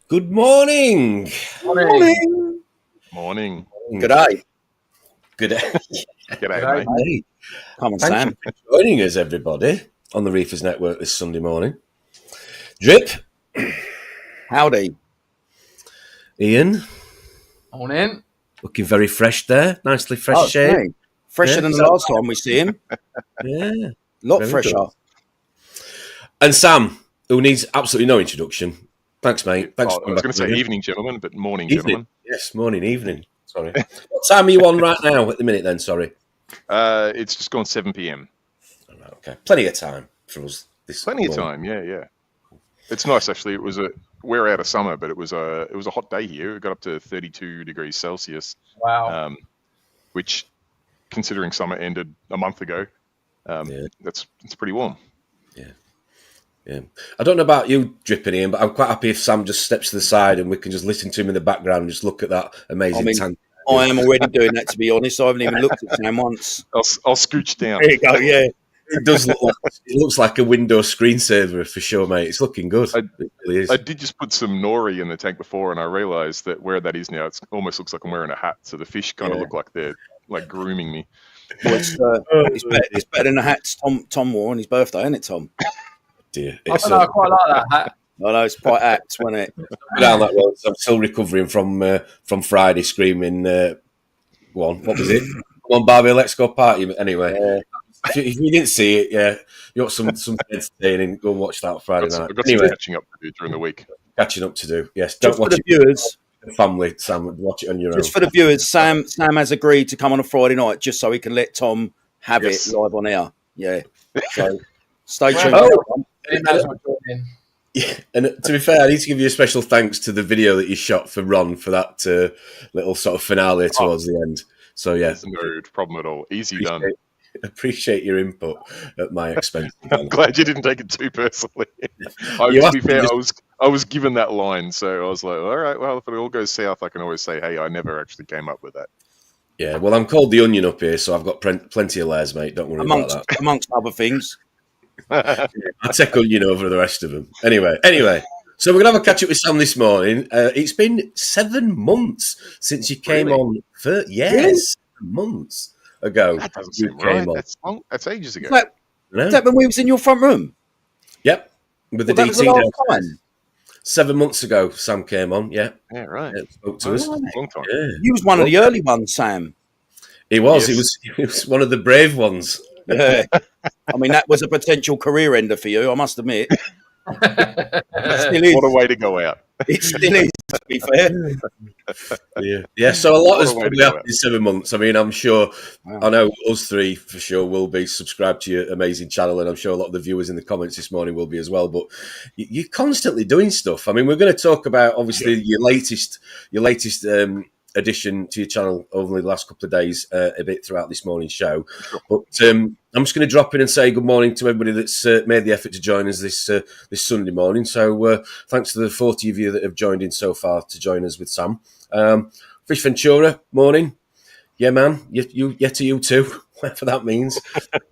Good morning. Morning. Morning. Good day. Good day. G'day, mate. Hey, Come on, thank Sam. you for joining us, everybody, on the Reefers Network this Sunday morning. Drip, Howdy. Ian, Morning. looking very fresh there. Nicely fresh Oh, shave. hey. Fresher Yeah, than the Sam. last time we see him. Yeah. A lot Very fresher. good. And Sam, who needs absolutely no introduction. Thanks, mate. Thanks Oh, for I coming was back going to say again. evening, gentlemen, but morning, Evening. gentlemen. Yes, morning, evening. Sorry. What time are you on right now at the minute then? Sorry. It's just gone 7 p.m. All right, okay. Plenty of time for us this Plenty of morning. time. Yeah. It's nice actually. We're out of summer, but it was a hot day here. It got up to 32 degrees Celsius, Wow. which, considering summer ended a month ago, it's pretty warm. Yeah, I don't know about you, Dripping Ian, but I'm quite happy if Sam just steps to the side and we can just listen to him in the background and just look at that amazing tank. I am already doing that, to be honest. I haven't even looked at Sam once. I'll scooch down. There you go, yeah. It does look like, it looks like a Windows screensaver for sure, mate. It's looking good. It really is. I did just put some nori in the tank before, and I realised that where that is now, it almost looks like I'm wearing a hat. So the fish kind of look like they're like grooming me. Well, it's better than the hats Tom wore on his birthday, isn't it, Tom? Dear. I don't know, I quite like that hat. I know, it's quite apt, wasn't it? Down that road, so I'm still recovering from Friday screaming. Go on, what was it? Come on, Barbie, let's go party. Anyway, if you didn't see it, you got some entertaining. Go and watch that Friday night. I've got Anyway, some catching up to do during the week. catching up to do. Yes, Just don't for watch the it viewers, with the family, Sam. Watch it on your own. just for the viewers, Sam has agreed to come on a Friday night just so he can let Tom have Yes. it live on air. Yeah. So stay tuned. Oh. He may as well join in. Yeah, and to be fair, I need to give you a special thanks to the video that you shot for Ron for that little sort of finale towards the end. So yeah, There's no problem at all. Easy done. Appreciate your input at my expense. I'm glad you didn't take it too personally. You To have be to fair, just- I was given that line, so I was like, all right, well, if it all goes south, I can always say, hey, I never actually came up with that. Yeah, well, I'm called the Onion up here, so I've got plenty of layers, mate. Don't worry about that. Amongst other things. I take Onion over the rest of them. Anyway. So we're going to have a catch up with Sam this morning. It's been 7 months since you came on. Really? 7 months ago. That doesn't you seem came right. on. That's long. That's ages ago. Is that when we was in your front room? Yep. With the Well, that was the DT last down. time. 7 months ago, Sam came on. Yeah, Yeah, right. spoke to us. Long time. Yeah, He was one of the early ones, Sam. he was. Yes. He was one of the brave ones. Yeah. I mean, that was a potential career ender for you, I must admit. It still is. What a way to go out. It still is, to be fair. Yeah. So a lot What has a way to probably go happened out. in 7 months. I mean, I'm sure. Wow. I know us three for sure will be subscribed to your amazing channel, and I'm sure a lot of the viewers in the comments this morning will be as well. But you're constantly doing stuff. I mean, we're going to talk about obviously your latest addition to your channel over the last couple of days, a bit throughout this morning's show. But I'm just going to drop in and say good morning to everybody that's made the effort to join us this Sunday morning. So thanks to the 40 of you that have joined in so far to join us with Sam. Fish Ventura, morning. Yeah, man. You too, whatever that means.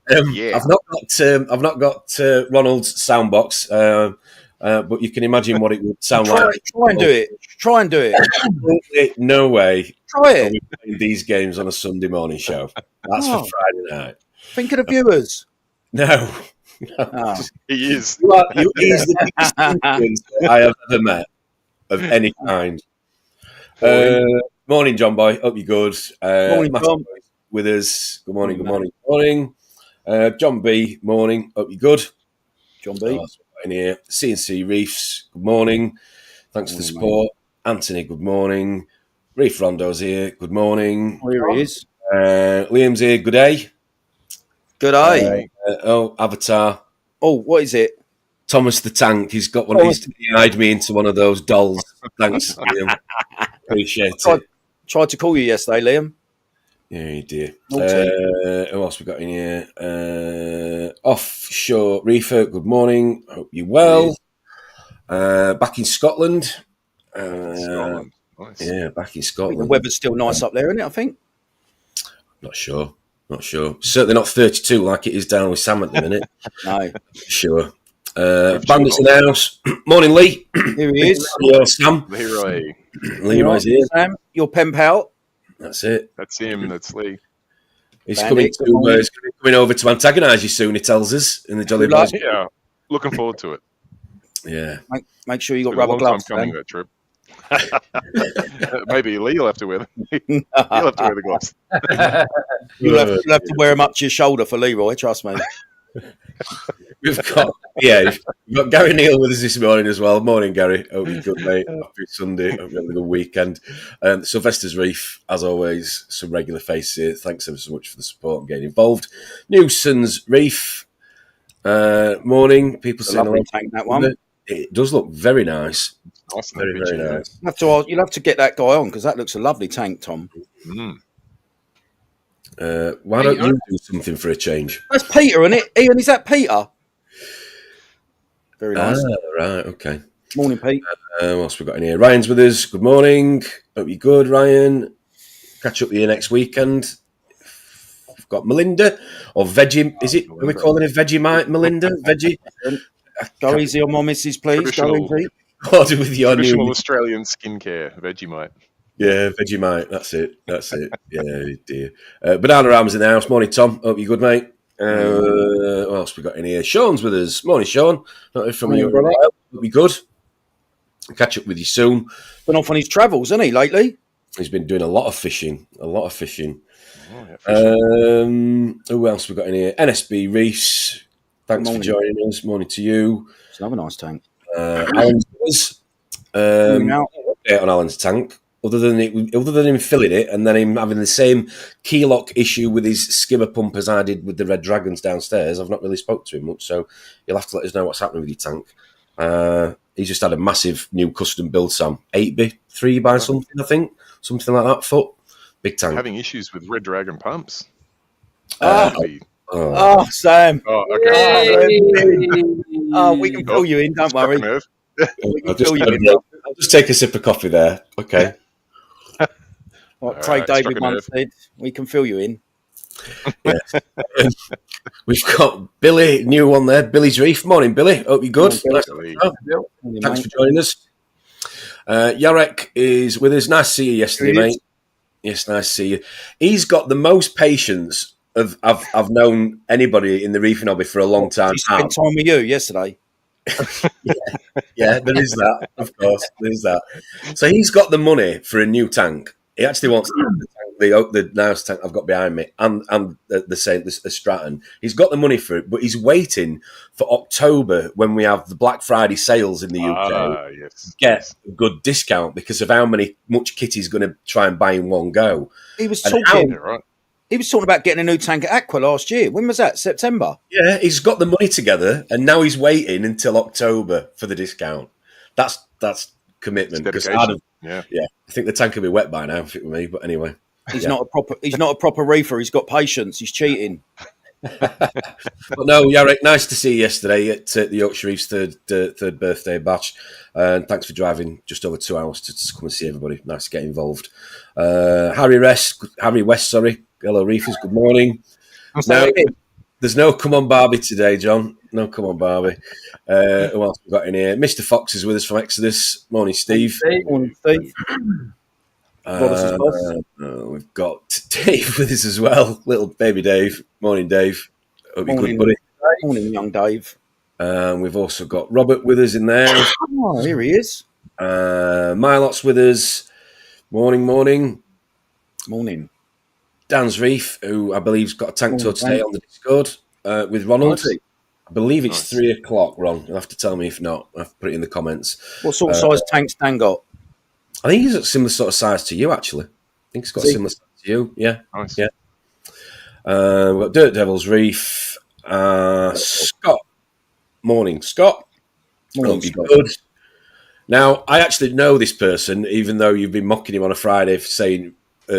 Yeah. I've not got Ronald's soundbox. But you can imagine what it would sound like. Try and do it. Try and do it. Absolutely no way Try are it. we playing these games on a Sunday morning show. That's for Friday night. Think of the viewers. No. Oh. He is. He's the biggest influence I have ever met of any kind. Morning, John Boy. Hope you're good. Morning, Matt John. with us. Good morning, good morning. John B, morning. Hope you're good. John B. That's in here. CNC Reefs, good morning. Thanks for the support. Anthony, good morning. Reef Rondo's here, good morning. Here he is. Liam's here, good day. Good day. Avatar. Oh, what is it? Thomas the Tank, he's got one of these. He eyed me into one of those dolls. Thanks, Liam. Appreciate it. Tried to call you yesterday, Liam. Yeah, you did. Okay. Who else we got in here? Offshore Reefer, good morning. Hope you're well. Back in Scotland. Scotland. Nice. Yeah, back in I think the Scotland. weather's still nice up there, isn't it? I think. Not sure. Certainly not 32 like it is down with Sam at the minute. No. Sure. Bandits in the house. Morning, Lee. Here he is. Hello, Sam. Leroy. Leroy's here. Sam, your pen pal. That's it. That's him. That's Lee. He's Bandit, coming over to antagonise you soon, he tells us, in the Jolly Good luck. Boys. Yeah. Looking forward to it. Yeah. Make sure you got Been a rubber long gloves. time coming, Sam. that trip. Maybe Lee will have to wear them. You'll have to wear the gloves. You'll have to wear them up to your shoulder for Leroy. Trust me. We've got Gary Neal with us this morning as well. Morning, Gary. Hope you're good, mate. Happy Sunday. Hope you're having a good weekend. Sylvester's Reef, as always, some regular faces here. Thanks ever so much for the support and getting involved. Newson's Reef. Morning. People saying Lovely tank, that one. It does look very nice. Nice, Very, very nice. You'll have to get that guy on because that looks a lovely tank, Tom. Mm. Why don't you do something for a change? That's Peter, isn't it? Ian, is that Peter? Very nice. Right, okay. Morning, Pete. What else we got in here? Ryan's with us. Good morning. Hope you're good, Ryan. Catch up with you next weekend. We've got Melinda or Veggie. Is it? Are we calling her Vegemite, Melinda? Veggie. Go easy on my missus, please. Go in, Pete. Order with your Traditional new. Australian skincare, Vegemite. Yeah, Vegemite. That's it. Yeah, dear. Banana Ram's in the house. Morning, Tom. Hope you're good, mate. What else we got in here? Sean's with us. Morning, Sean. Not heard from you in a while. Hope you're good. I'll catch up with you soon. Been off on his travels, hasn't he, lately? He's been doing a lot of fishing. Oh, yeah, fishing. Who else we got in here? NSB Reefs. Thanks for joining us. Morning to you. It's another nice tank. Alan's with us. Update on Alan's tank. Other than him filling it and then him having the same key lock issue with his skimmer pump as I did with the Red Dragons downstairs, I've not really spoke to him much, so you'll have to let us know what's happening with your tank. He's just had a massive new custom build, Sam. 8B, 3 by something, I think. Something like that, foot. Big tank. Having issues with Red Dragon pumps. Oh, Sam. Oh, okay. Oh, we can fill you in, don't worry. I'll just take a sip of coffee there. Okay. Like Craig Right, David once said, we can fill you in. Yes. We've got Billy, new one there. Billy's Reef. Morning, Billy. Hope you're good. Morning, Billy. Thanks for joining us. Yarek is with us. Nice to see you yesterday, mate. Yes, nice to see you. He's got the most patience I've known anybody in the reefing hobby for a long time. He spent time with you yesterday. Yeah, there is that. Of course, there is that. So he's got the money for a new tank. He actually wants the Niles tank I've got behind me and the Stratton. He's got the money for it, but he's waiting for October when we have the Black Friday sales in the UK to get a good discount because of how much kit he's going to try and buy in one go. He was talking about getting a new tank at Aqua last year. When was that? September? Yeah, he's got the money together and now he's waiting until October for the discount. That's commitment. Yeah, I think the tank will be wet by now if it were me. But anyway, he's not a proper reefer. He's got patience. He's cheating. But no, Yarek, nice to see you yesterday at the Yorkshire Reef's third birthday bash, and thanks for driving just over 2 hours to come and see everybody. Nice to get involved. Harry West, sorry. Hello, Reefers. Good morning. There's no come on Barbie today, John. No come on Barbie. Who else we got in here? Mr. Fox is with us from Exodus. Morning, Steve. Morning, Steve. We've got Dave with us as well. Little baby Dave. Morning, Dave. Hope you're good, buddy. Morning, young Dave. We've also got Robert with us in there. Oh, here he is. Milot's with us. Morning. Dan's Reef, who I believe's got a tank tour today on the Discord with Ronald. I believe it's 3 o'clock, Ron. You'll have to tell me if not. I'll have to put it in the comments. What sort of size tanks Dan got? I think he's a similar sort of size to you, actually. I think he's got a similar size to you. Yeah. Nice. Yeah. We've got Dirt Devil's Reef. Scott. Morning, Scott. Hope you're good. Now, I actually know this person, even though you've been mocking him on a Friday for saying,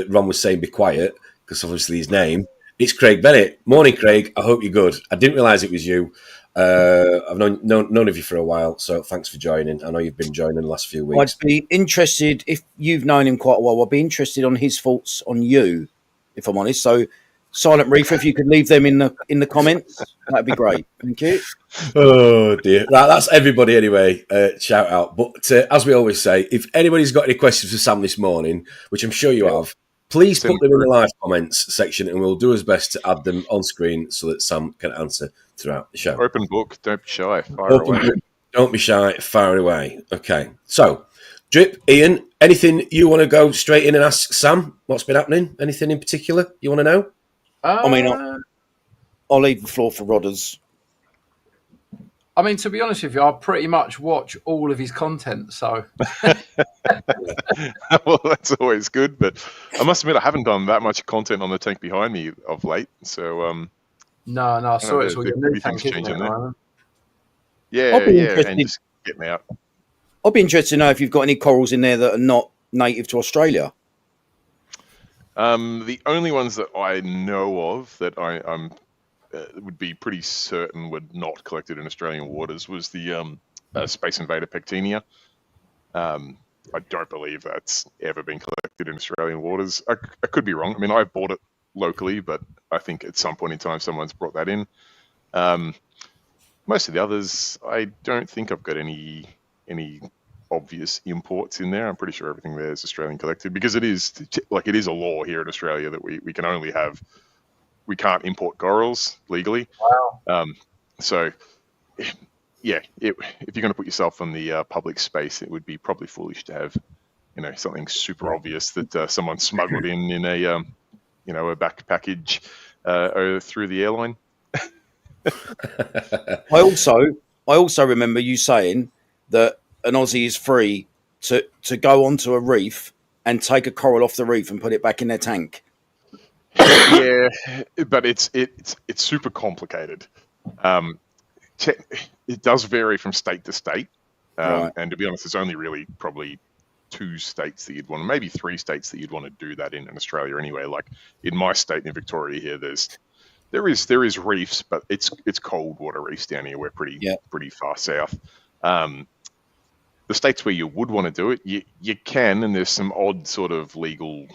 Ron was saying be quiet, because obviously his name. It's Craig Bennett. Morning, Craig. I hope you're good. I didn't realise it was you. I've known of you for a while, so thanks for joining. I know you've been joining the last few weeks. I'd be interested, if you've known him quite a while, I'd be interested on his thoughts on you, if I'm honest. So Silent Reefer, if you could leave them in the comments, that'd be great. Thank you. Oh dear. Right, that's everybody anyway. Shout out. But as we always say, if anybody's got any questions for Sam this morning, which I'm sure you have, please put them in the live comments section and we'll do his best to add them on screen so that Sam can answer throughout the show. Open book, don't be shy, fire away. Book, don't be shy, fire away. Okay. So, Drip, Ian, anything you want to go straight in and ask Sam? What's been happening? Anything in particular you want to know? I mean, I'll leave the floor for Rodders. I mean, to be honest with you, I pretty much watch all of his content. So, well, that's always good. But I must admit, I haven't done that much content on the tank behind me of late. So, no, I saw it's all your new tank, isn't it? Yeah, and just getting out. I'll be interested to know if you've got any corals in there that are not native to Australia. The only ones that I know of that I'm would be pretty certain were not collected in Australian waters was the Space Invader Pectinia. I don't believe that's ever been collected in Australian waters. I could be wrong. I mean, I've bought it locally, but I think at some point in time someone's brought that in. Most of the others, I don't think I've got any obvious imports in there. I'm pretty sure everything there is Australian collected because it is a law here in Australia that we can only have, we can't import corals legally. Wow. So yeah, if you're going to put yourself on the public space, it would be probably foolish to have, something super obvious that someone smuggled in a back package through the airline. I also remember you saying that an Aussie is free to go onto a reef and take a coral off the reef and put it back in their tank. Yeah, but it's super complicated. It does vary from state to state, Right. and to be honest, there's only really probably 2 states that you'd want, maybe 3 states that you'd want to do that in Australia anyway. Like in my state in Victoria here, there is reefs, but it's cold water reefs down here. We're pretty far south. The states where you would want to do it, you can, and there's some odd sort of legal,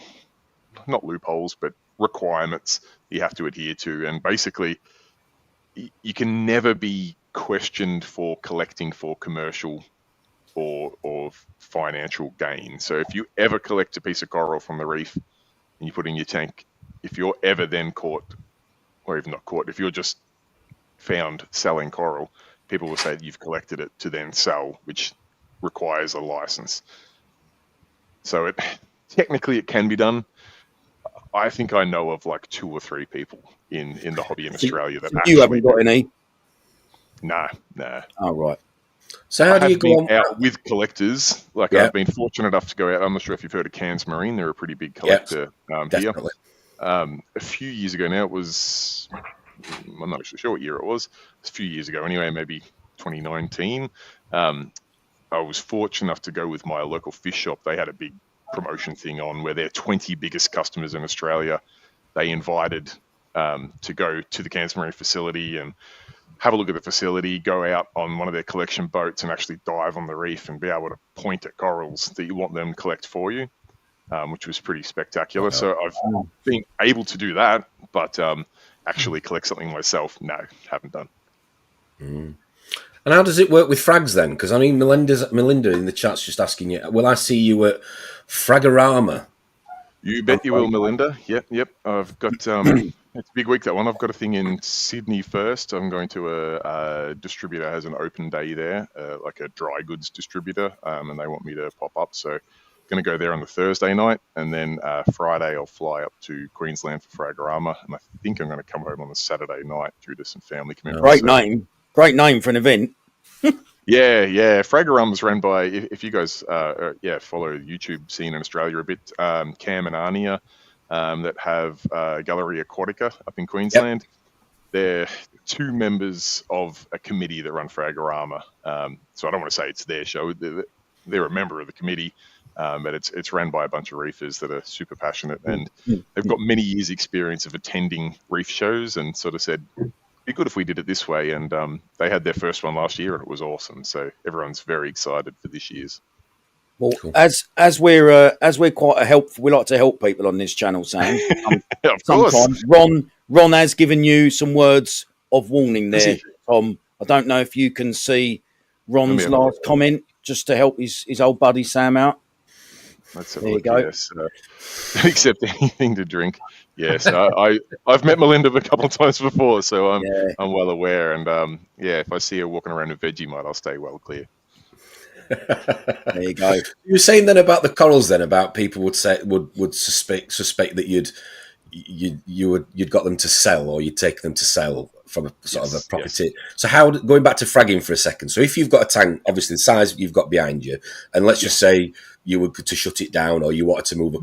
not loopholes, but requirements you have to adhere to. And basically, you can never be questioned for collecting for commercial or financial gain. So if you ever collect a piece of coral from the reef and you put it in your tank, if you're ever then caught, or even not caught, if you're just found selling coral, people will say that you've collected it to then sell, which requires a license. So technically it can be done. I think I know of like 2 or 3 people in the hobby in Australia that you haven't got any. Nah. Oh, right. So how do you go out with collectors? Like I've been fortunate enough to go out. I'm not sure if you've heard of Cairns Marine. They're a pretty big collector here. A few years ago now, I'm not sure what year it was. It's a few years ago anyway, maybe 2019. I was fortunate enough to go with my local fish shop. They had a big promotion thing on where their 20 biggest customers in Australia, they invited to go to the Cairns Marine facility and have a look at the facility, go out on one of their collection boats and actually dive on the reef and be able to point at corals that you want them to collect for you, which was pretty spectacular. So I've been able to do that, but actually collect something myself, no, haven't done. And how does it work with frags then? Because I mean, Melinda in the chat's just asking you, will I see you at Fragorama? You bet you will, Melinda. Yep. I've got it's a big week, that one. I've got a thing in Sydney first. I'm going to a distributor has an open day there, like a dry goods distributor, and they want me to pop up. So I'm going to go there on the Thursday night, and then Friday I'll fly up to Queensland for Fragorama, and I think I'm going to come home on the Saturday night due to some family commitments. Great name for an event. Yeah. Fragorama is run by, if you guys follow the YouTube scene in Australia a bit, Cam and Arnia that have Gallery Aquatica up in Queensland. Yep. They're 2 members of a committee that run Fragorama. So I don't want to say it's their show. They're a member of the committee, but it's run by a bunch of reefers that are super passionate, and they've got many years' experience of attending reef shows, and sort of said, be good if we did it this way. And they had their first one last year and it was awesome. So everyone's very excited for this year's. Well, Cool. as we're quite a help, we like to help people on this channel, Sam. Of course. Sometimes Ron has given you some words of warning there, Tom. I don't know if you can see Ron's have a last comment just to help his old buddy Sam out. Let's have There a you look. go. Yes. Don't accept anything to drink. Yes, I've met Melinda a couple of times before, so I'm well aware. And if I see her walking around with Vegemite, I'll stay well clear. There you go. You were saying then about the corals, then about people would say would suspect that you'd got them to sell, or you'd take them to sell from a sort of a property. Yes. So how, going back to fragging for a second, so if you've got a tank, obviously the size you've got behind you, and let's just say you were to shut it down, or you wanted to move a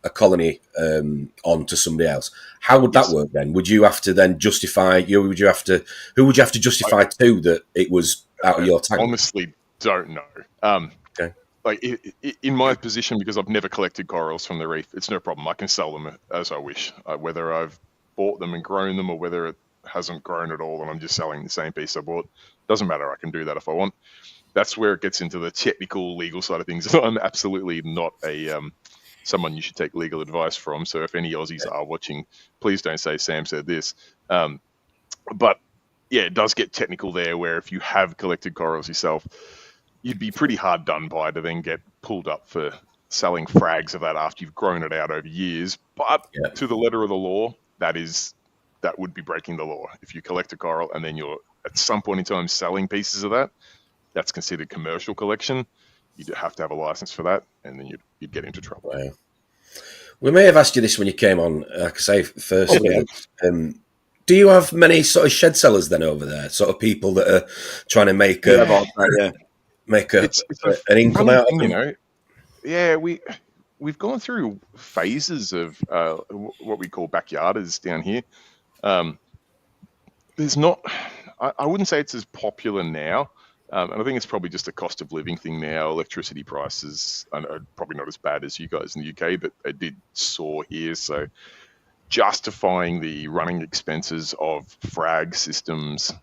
colony on to somebody else, how would that work then? Would you have to then justify? Who would you have to justify to that it was out of your tank? Honestly, don't know. Okay. Like in my position, because I've never collected corals from the reef, it's no problem. I can sell them as I wish, whether I've bought them and grown them or whether it hasn't grown at all and I'm just selling the same piece I bought. Doesn't matter. I can do that if I want. That's where it gets into the technical, legal side of things. I'm absolutely not someone you should take legal advice from. So if any Aussies are watching, please don't say Sam said this. But yeah, it does get technical there, where if you have collected corals yourself, you'd be pretty hard done by to then get pulled up for selling frags of that after you've grown it out over years. But to the letter of the law, that would be breaking the law. If you collect a coral and then you're at some point in time selling pieces of that, that's considered commercial collection. You'd have to have a license for that, and then you'd get into trouble. Wow. We may have asked you this when you came on, like I say, firstly. Do you have many sort of shed sellers then over there? Sort of people that are trying to make an income out of them? You know, yeah, we've gone through phases of what we call backyarders down here. There's not, I wouldn't say it's as popular now. And I think it's probably just a cost of living thing now. Electricity prices are probably not as bad as you guys in the UK, but they did soar here. So justifying the running expenses of frag systems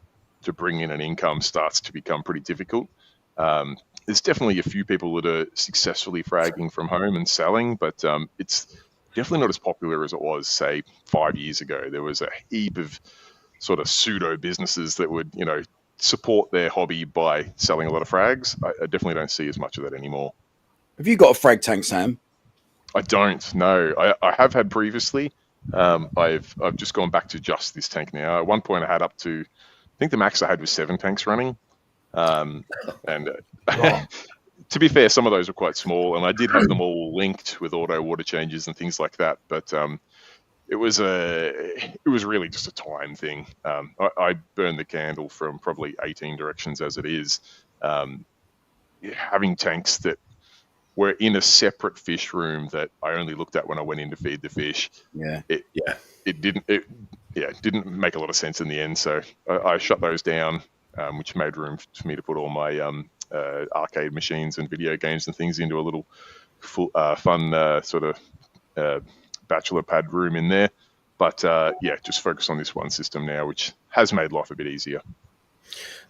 to bring in an income starts to become pretty difficult. There's definitely a few people that are successfully fragging from home and selling, but it's definitely not as popular as it was, say, 5 years ago. There was a heap of sort of pseudo businesses that would, support their hobby by selling a lot of frags. I definitely don't see as much of that anymore. Have you got a frag tank, Sam? I don't, no. I have had previously. I've just gone back to just this tank now. At one point I had up to, I think the max I had was 7 tanks running. To be fair, some of those were quite small, and I did have them all linked with auto water changes and things like that. But it was really just a time thing. I burned the candle from probably 18 directions as it is. Having tanks that were in a separate fish room that I only looked at when I went in to feed the fish. It didn't make a lot of sense in the end. So I shut those down, which made room for me to put all my arcade machines and video games and things into a little fun sort of bachelor pad room in there. But just focus on this one system now, which has made life a bit easier.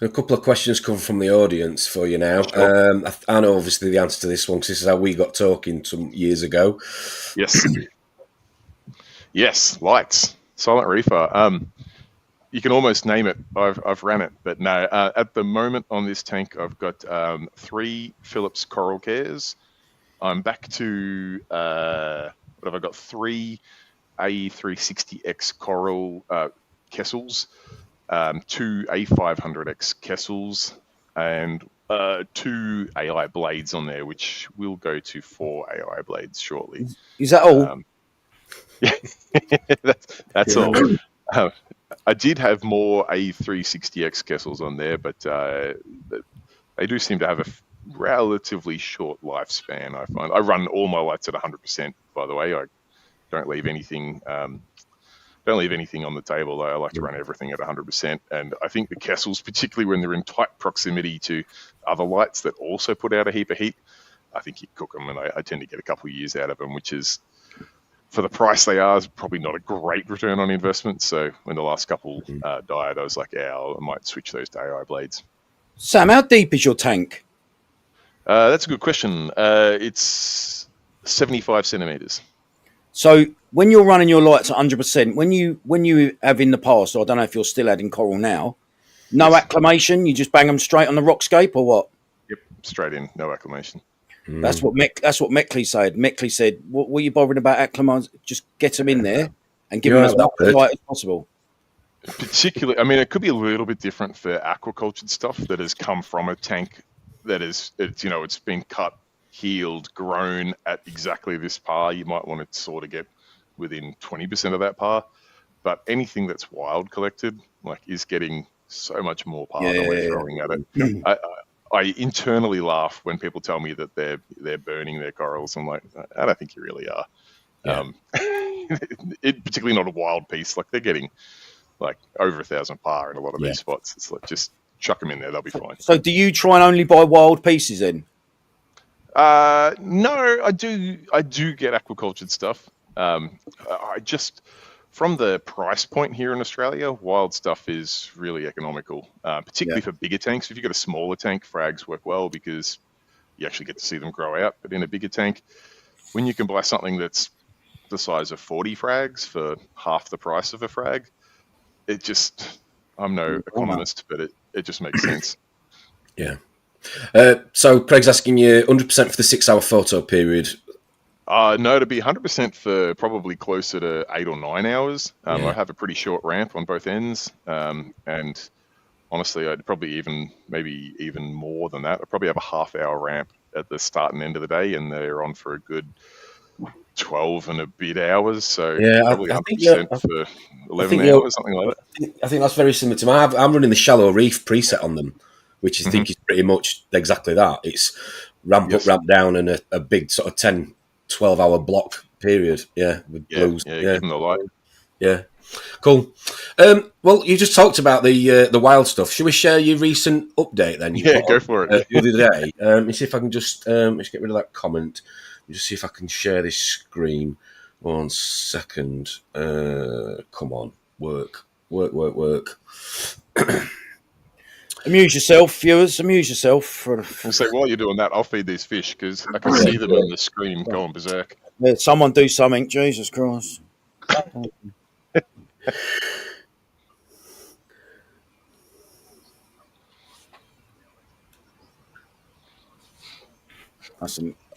A couple of questions come from the audience for you now. Sure. I know obviously the answer to this one, because this is how we got talking some years ago. Yes. Yes, lights. Silent Reefer. You can almost name it. I've ran it, but no. At the moment on this tank, I've got 3 Phillips Coral Cares. I'm back to what have I got? 3 A360X Coral Kessels, 2 A500X Kessels, and 2 AI blades on there, which will go to 4 AI blades shortly. Is that all? That's all. I did have more A360X Kessels on there, but they do seem to have a relatively short lifespan, I find. I run all my lights at 100%, by the way. I don't leave anything on the table. I like to run everything at 100%. And I think the Kessels, particularly when they're in tight proximity to other lights that also put out a heap of heat, I think you cook them, and I tend to get a couple of years out of them, which is, for the price they are, is probably not a great return on investment. So when the last couple died, I was like, I might switch those to AI blades. Sam, how deep is your tank? That's a good question. It's 75 centimeters. So when you're running your lights at 100%, when you have in the past, or I don't know if you're still adding coral now, no Yes. acclimation, you just bang them straight on the rockscape or what? Yep, straight in, no acclimation. That's what Meckley said. Meckley said, "What are you bothering about acclimation? Just get them in there and give them as much light as possible." Particularly, I mean, it could be a little bit different for aquacultured stuff that has come from a tank that is, it's been cut, healed, grown at exactly this par. You might want to sort of get within 20% of that par, but anything that's wild collected, like, is getting so much more par than we're throwing at it. I internally laugh when people tell me that they're burning their corals. I'm like, I don't think you really are. Yeah. Particularly not a wild piece. Like, they're getting like over 1,000 par in a lot of these spots. It's like, just chuck them in there; they'll be fine. So, do you try and only buy wild pieces then? No, I do get aquacultured stuff. I just, from the price point here in Australia, wild stuff is really economical, particularly for bigger tanks. If you've got a smaller tank, frags work well because you actually get to see them grow out. But in a bigger tank, when you can buy something that's the size of 40 frags for half the price of a frag, it just, I'm no economist, but it just makes sense. Yeah. So Craig's asking you 100% for the 6-hour photo period. No, to be 100% for probably closer to 8 or 9 hours. I have a pretty short ramp on both ends, and honestly, I'd probably maybe even more than that. I'd probably have a half-hour ramp at the start and end of the day, and they're on for a good 12 and a bit hours. So probably 100% for 11 hours, something like that. I think that's very similar to mine. I'm running the shallow reef preset on them, which I think is pretty much exactly that. It's ramp up, ramp down, and a big sort of 10, 12-hour block period. Yeah, with blues. Yeah, give them the light. Yeah, cool. Well, you just talked about the wild stuff. Should we share your recent update then? Go for it. The other day. Let me see if I can just let's get rid of that comment. Just see if I can share this screen. 1 second. Come on, work. Amuse yourself, viewers. Amuse yourself. So while you're doing that, I'll feed these fish because I can see them on the screen going berserk. Yeah, someone do something. Jesus Christ.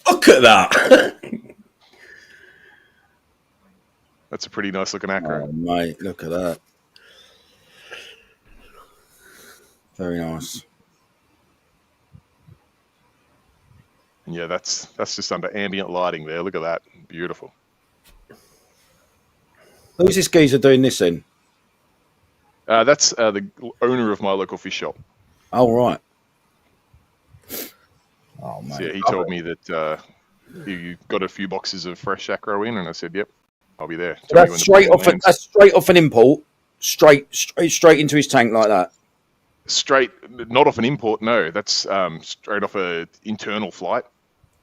Look at that. That's a pretty nice looking acro. Oh, mate, look at that. Very nice. And yeah, that's just under ambient lighting there. Look at that. Beautiful. Who's this geezer doing this in? That's the owner of my local fish shop. Oh, right. Oh, mate. So, yeah, he told me that you got a few boxes of fresh acro in, and I said, yep, I'll be there. So that's straight off an import, straight into his tank like that. Straight, not off an import, no. That's straight off an internal flight.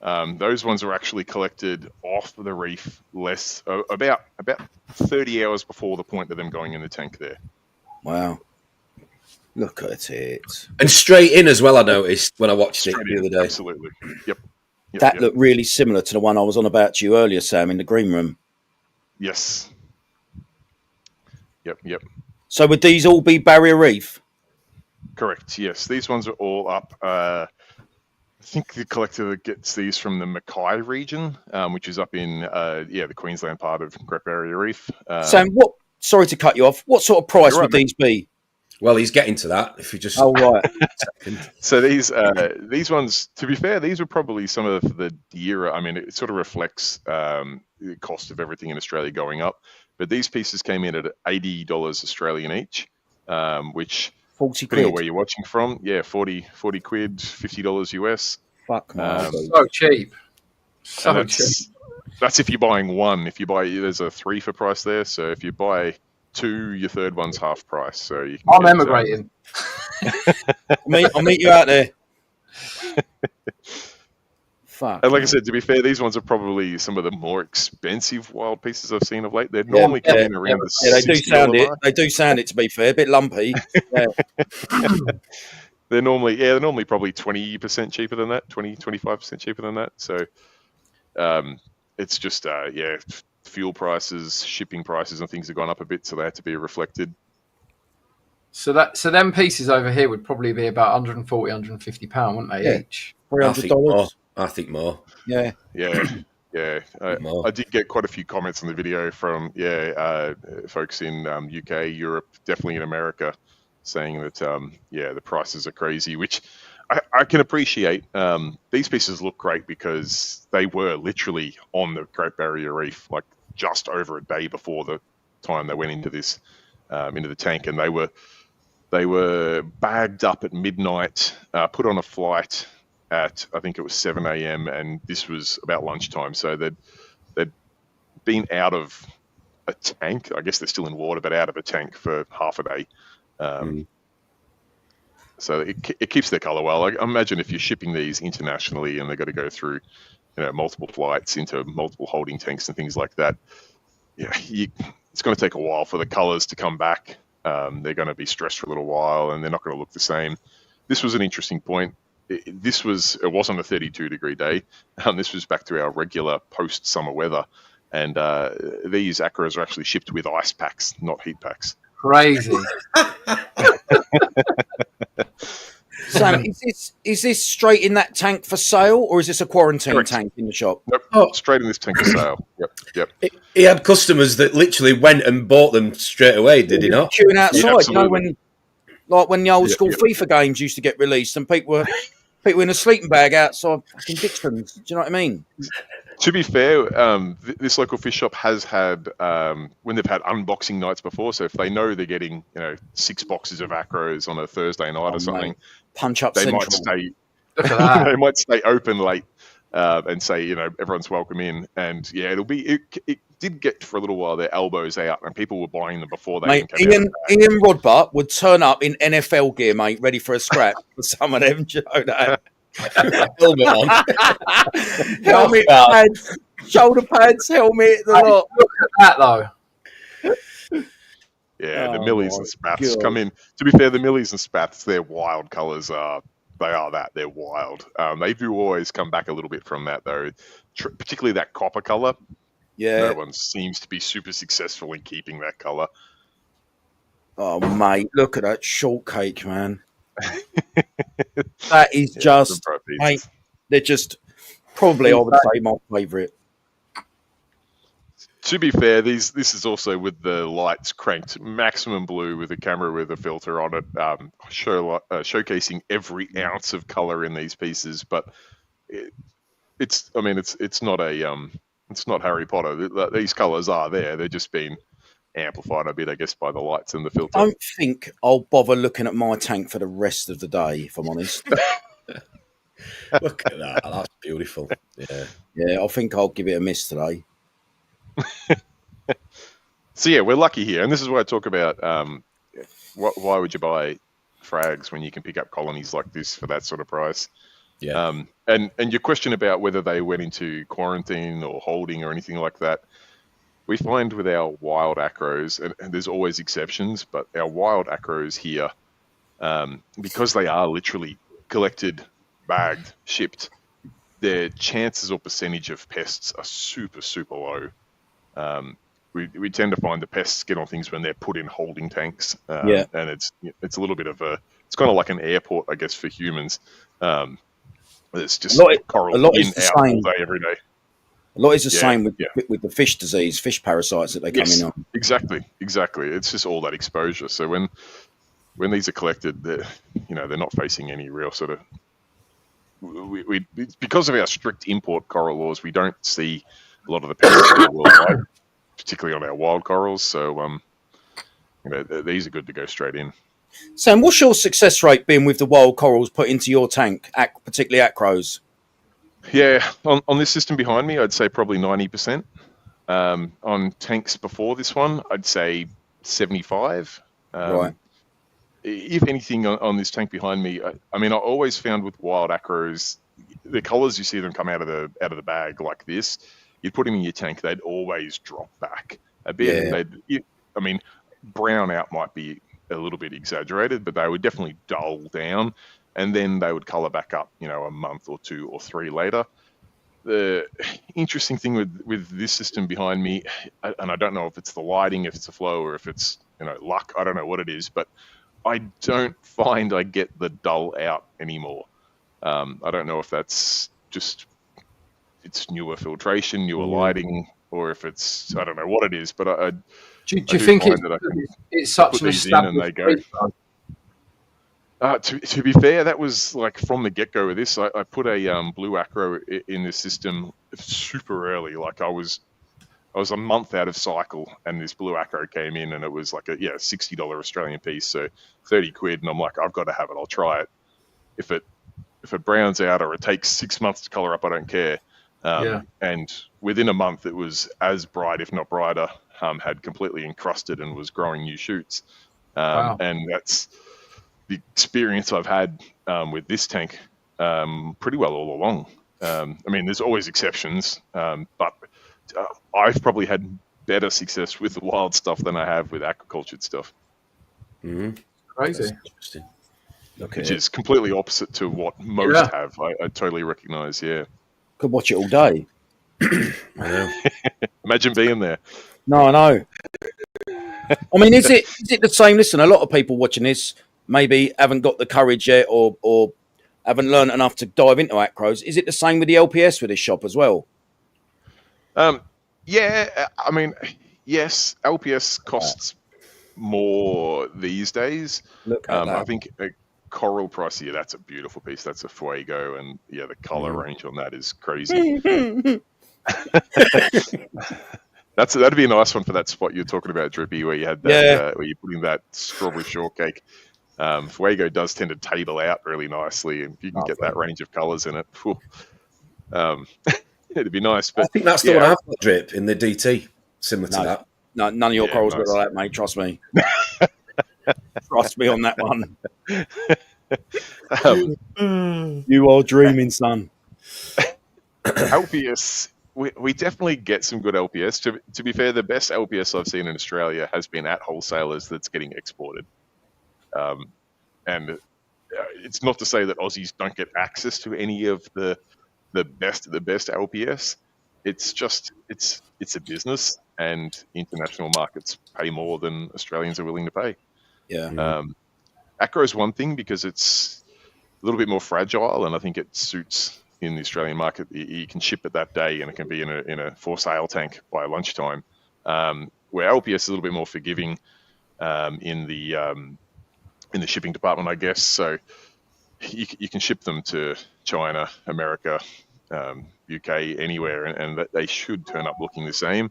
Those ones are actually collected off the reef about 30 hours before the point of them going in the tank there. Wow. Look at it. And straight in as well, I noticed when I watched it the other day. Absolutely. Yep. That looked really similar to the one I was on about to you earlier, Sam, in the green room. Yes. Yep. So would these all be barrier reef? Correct, yes. These ones are all up. I think the collector gets these from the Mackay region, which is up in the Queensland part of Great Barrier Reef. Sam, sorry to cut you off. What sort of price would these be? Well, he's getting to that. If you just right. So these ones, to be fair, these are probably some of the dearer. I mean, it sort of reflects the cost of everything in Australia going up. But these pieces came in at $80 Australian each, which 40 depending quid. on where you're watching from, 40 quid, $50 US. Fuck man. So cheap. So cheap. That's if you're buying one. If you buy, there's a 3 for price there. So if you buy 2, your third one's half price. So you can I'm emigrating. I'll meet you out there. Fuck. And like I said, to be fair, these ones are probably some of the more expensive wild pieces I've seen of late. They normally come in around the they do $60 sound it. mark. They do sound it, to be fair, a bit lumpy. Yeah. they're normally probably 20% cheaper than that, 25% cheaper than that. So it's just fuel prices, shipping prices, and things have gone up a bit, so they had to be reflected. So them pieces over here would probably be about 140, 150 £150, wouldn't they, each? $300. I think more. Yeah. Yeah. I did get quite a few comments on the video from folks in UK, Europe, definitely in America, saying that the prices are crazy, which I can appreciate. These pieces look great because they were literally on the Great Barrier Reef, like just over a day before the time they went into this into the tank, and they were bagged up at midnight, put on a flight at, I think it was 7 a.m. and this was about lunchtime. So they'd been out of a tank. I guess they're still in water, but out of a tank for half a day. So it keeps their color well. I imagine if you're shipping these internationally and they've got to go through, multiple flights into multiple holding tanks and things like that, it's going to take a while for the colors to come back. They're going to be stressed for a little while, and they're not going to look the same. This was an interesting point. It wasn't a 32-degree day. This was back to our regular post-summer weather, and these acros are actually shipped with ice packs, not heat packs. Crazy. Sam, is this straight in that tank for sale, or is this a quarantine tank in the shop? Nope, straight in this tank for sale. Yep. He had customers that literally went and bought them straight away, did he not? Queuing outside, Yeah, when the old school FIFA games used to get released, and people were in a sleeping bag outside fucking Dixon's. Do you know what I mean? To be fair, this local fish shop has had, when they've had unboxing nights before, so if they know they're getting 6 boxes of acros on a Thursday night or something, punch up they Central. might stay. Look at that. They might stay open late and say everyone's welcome in, and it did get for a little while their elbows out, and people were buying them before they Ian Rodbutt would turn up in NFL gear, mate, ready for a scrap for some of them. Do you know that? Helmet on. Helmet, pads, shoulder pads, helmet, the lot. Look at that, though. Yeah, the millies and spats come in. To be fair, the millies and spats, their wild colours are they're wild. They do always come back a little bit from that, though, particularly that copper colour. Yeah. No one seems to be super successful in keeping that colour. Oh, mate, look at that shortcake, man. That is just, mate, they're just probably, I would say, my favourite. To be fair, this is also with the lights cranked maximum blue with a camera with a filter on it, showcasing every ounce of color in these pieces. But it's not Harry Potter. These colors are there. They're just being amplified a bit, I guess, by the lights and the filter. I don't think I'll bother looking at my tank for the rest of the day, if I'm honest. Look at that. That's beautiful. Yeah, I think I'll give it a miss today. So yeah, we're lucky here, and this is why I talk about why would you buy frags when you can pick up colonies like this for that sort of price? Yeah. And your question about whether they went into quarantine or holding or anything like that, we find with our wild acros, and there's always exceptions, but our wild acros here, because they are literally collected, bagged, shipped, their chances or percentage of pests are super, super low. We tend to find the pests get on things when they're put in holding tanks, and it's a little bit of it's kind of like an airport, I guess, for humans. It's just coral in, out all day, every day. A lot is the same with the fish disease, fish parasites that they come in on. Exactly. It's just all that exposure. So when these are collected, they're not facing any real sort of. Because of our strict import coral laws, we don't see a lot of the pests worldwide, particularly on our wild corals. So these are good to go straight in. Sam, what's your success rate been with the wild corals put into your tank, particularly acros? Yeah, on this system behind me, I'd say probably 90%. On tanks before this one, I'd say 75. Right. If anything, on this tank behind me, I always found with wild acros, the colours you see them come out of the bag like this, you'd put them in your tank, they'd always drop back a bit. Yeah. Brown out might be a little bit exaggerated, but they would definitely dull down. and then they would colour back up, a month or 2 or 3 later. The interesting thing with this system behind me, and I don't know if it's the lighting, if it's the flow, or if it's luck, I don't know what it is, but I don't find I get the dull out anymore. I don't know if that's just it's newer filtration, newer lighting, or if it's I don't know what it is, but I do you think it's such an established and they go. To be fair, that was like from the get-go of this. I put a blue acro in this system super early. Like I was a month out of cycle, and this blue acro came in, and it was like a $60 Australian piece, so 30 quid. And I'm like, I've got to have it. I'll try it. If it browns out or it takes 6 months to color up, I don't care. And within a month, it was as bright, if not brighter. Had completely encrusted and was growing new shoots. Wow. And that's the experience I've had with this tank pretty well all along. I mean, there's always exceptions, but I've probably had better success with the wild stuff than I have with aquacultured stuff. Mm-hmm. Crazy. That's interesting. Okay. Which is completely opposite to what most have. I totally recognise, Could watch it all day. I know. Imagine being there. No, I know. I mean, is it the same? Listen, a lot of people watching this maybe haven't got the courage yet or haven't learned enough to dive into acros. Is it the same with the LPS with this shop as well? Yeah, I mean, yes, LPS costs more these days. Look at that. I think a coral price, that's a beautiful piece. That's a Fuego, and the color range on that is crazy. That'd be a nice one for that spot you're talking about, Drippy, where you had that, where you're putting that strawberry shortcake. Fuego does tend to table out really nicely, and if you can get that range of colors in it, it'd be nice. But I think that's the one I've got, Drip, in the DT, similar to that. No, none of your corals look like that, mate. Trust me. Trust me on that one. You are dreaming, son. LPS, we definitely get some good LPS. To be fair, the best LPS I've seen in Australia has been at wholesalers that's getting exported. And it's not to say that Aussies don't get access to any of the best LPS. It's just it's a business, and international markets pay more than Australians are willing to pay. Yeah. Acro is one thing because it's a little bit more fragile, and I think it suits in the Australian market. You can ship it that day, and it can be in a for sale tank by lunchtime. Where LPS is a little bit more forgiving in the shipping department, I guess. So you can ship them to China, America, UK, anywhere, and that they should turn up looking the same.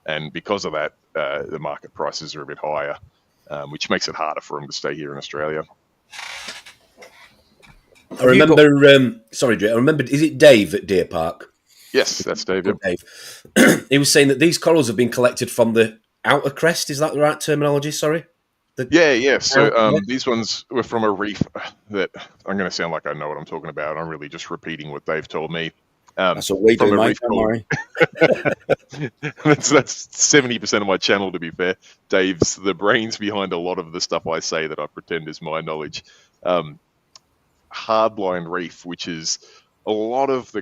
And because of that, the market prices are a bit higher, which makes it harder for them to stay here in Australia. I remember, I remember, is it Dave at Deer Park? Yes, that's David. Dave. He was saying that these corals have been collected from the outer crest. Is that the right terminology? Sorry? Yeah. So these ones were from a reef that I'm going to sound like I know what I'm talking about. I'm really just repeating what Dave told me. That's what we do, mate. Don't worry. That's 70% of my channel, to be fair. Dave's the brains behind a lot of the stuff I say that I pretend is my knowledge. Hardline reef, which is a lot of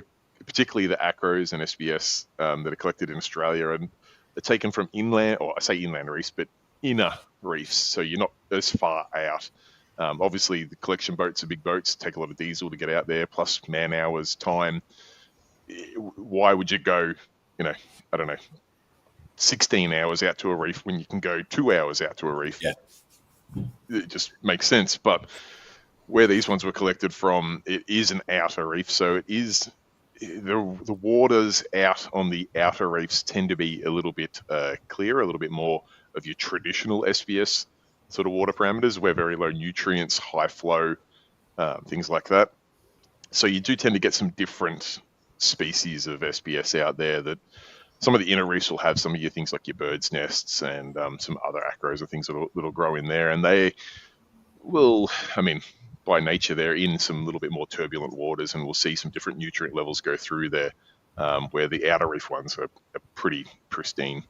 particularly the acros and SBS that are collected in Australia, and they're taken from inland, or I say inland reefs, but inner reefs, so you're not as far out. Obviously, the collection boats are big boats, take a lot of diesel to get out there, plus man hours, time. Why would you go, 16 hours out to a reef when you can go 2 hours out to a reef? Yeah. It just makes sense. But where these ones were collected from, it is an outer reef, so it is the waters out on the outer reefs tend to be a little bit clearer, a little bit more of your traditional SBS sort of water parameters, where very low nutrients, high flow, things like that. So you do tend to get some different species of SBS out there. That some of the inner reefs will have some of your things like your birds' nests and some other acros or things that'll grow in there, and they will, by nature, they're in some little bit more turbulent waters, and we'll see some different nutrient levels go through there, where the outer reef ones are pretty pristine.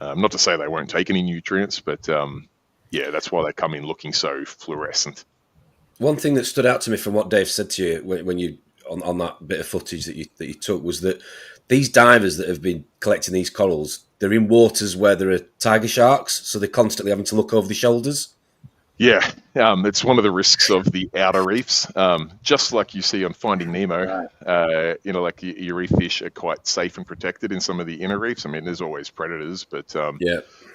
Not to say they won't take any nutrients, but that's why they come in looking so fluorescent. One thing that stood out to me from what Dave said to you when you on that bit of footage that you took was that these divers that have been collecting these corals, they're in waters where there are tiger sharks, so they're constantly having to look over their shoulders. Yeah, it's one of the risks of the outer reefs. Just like you see on Finding Nemo, like your reef fish are quite safe and protected in some of the inner reefs. I mean, there's always predators, but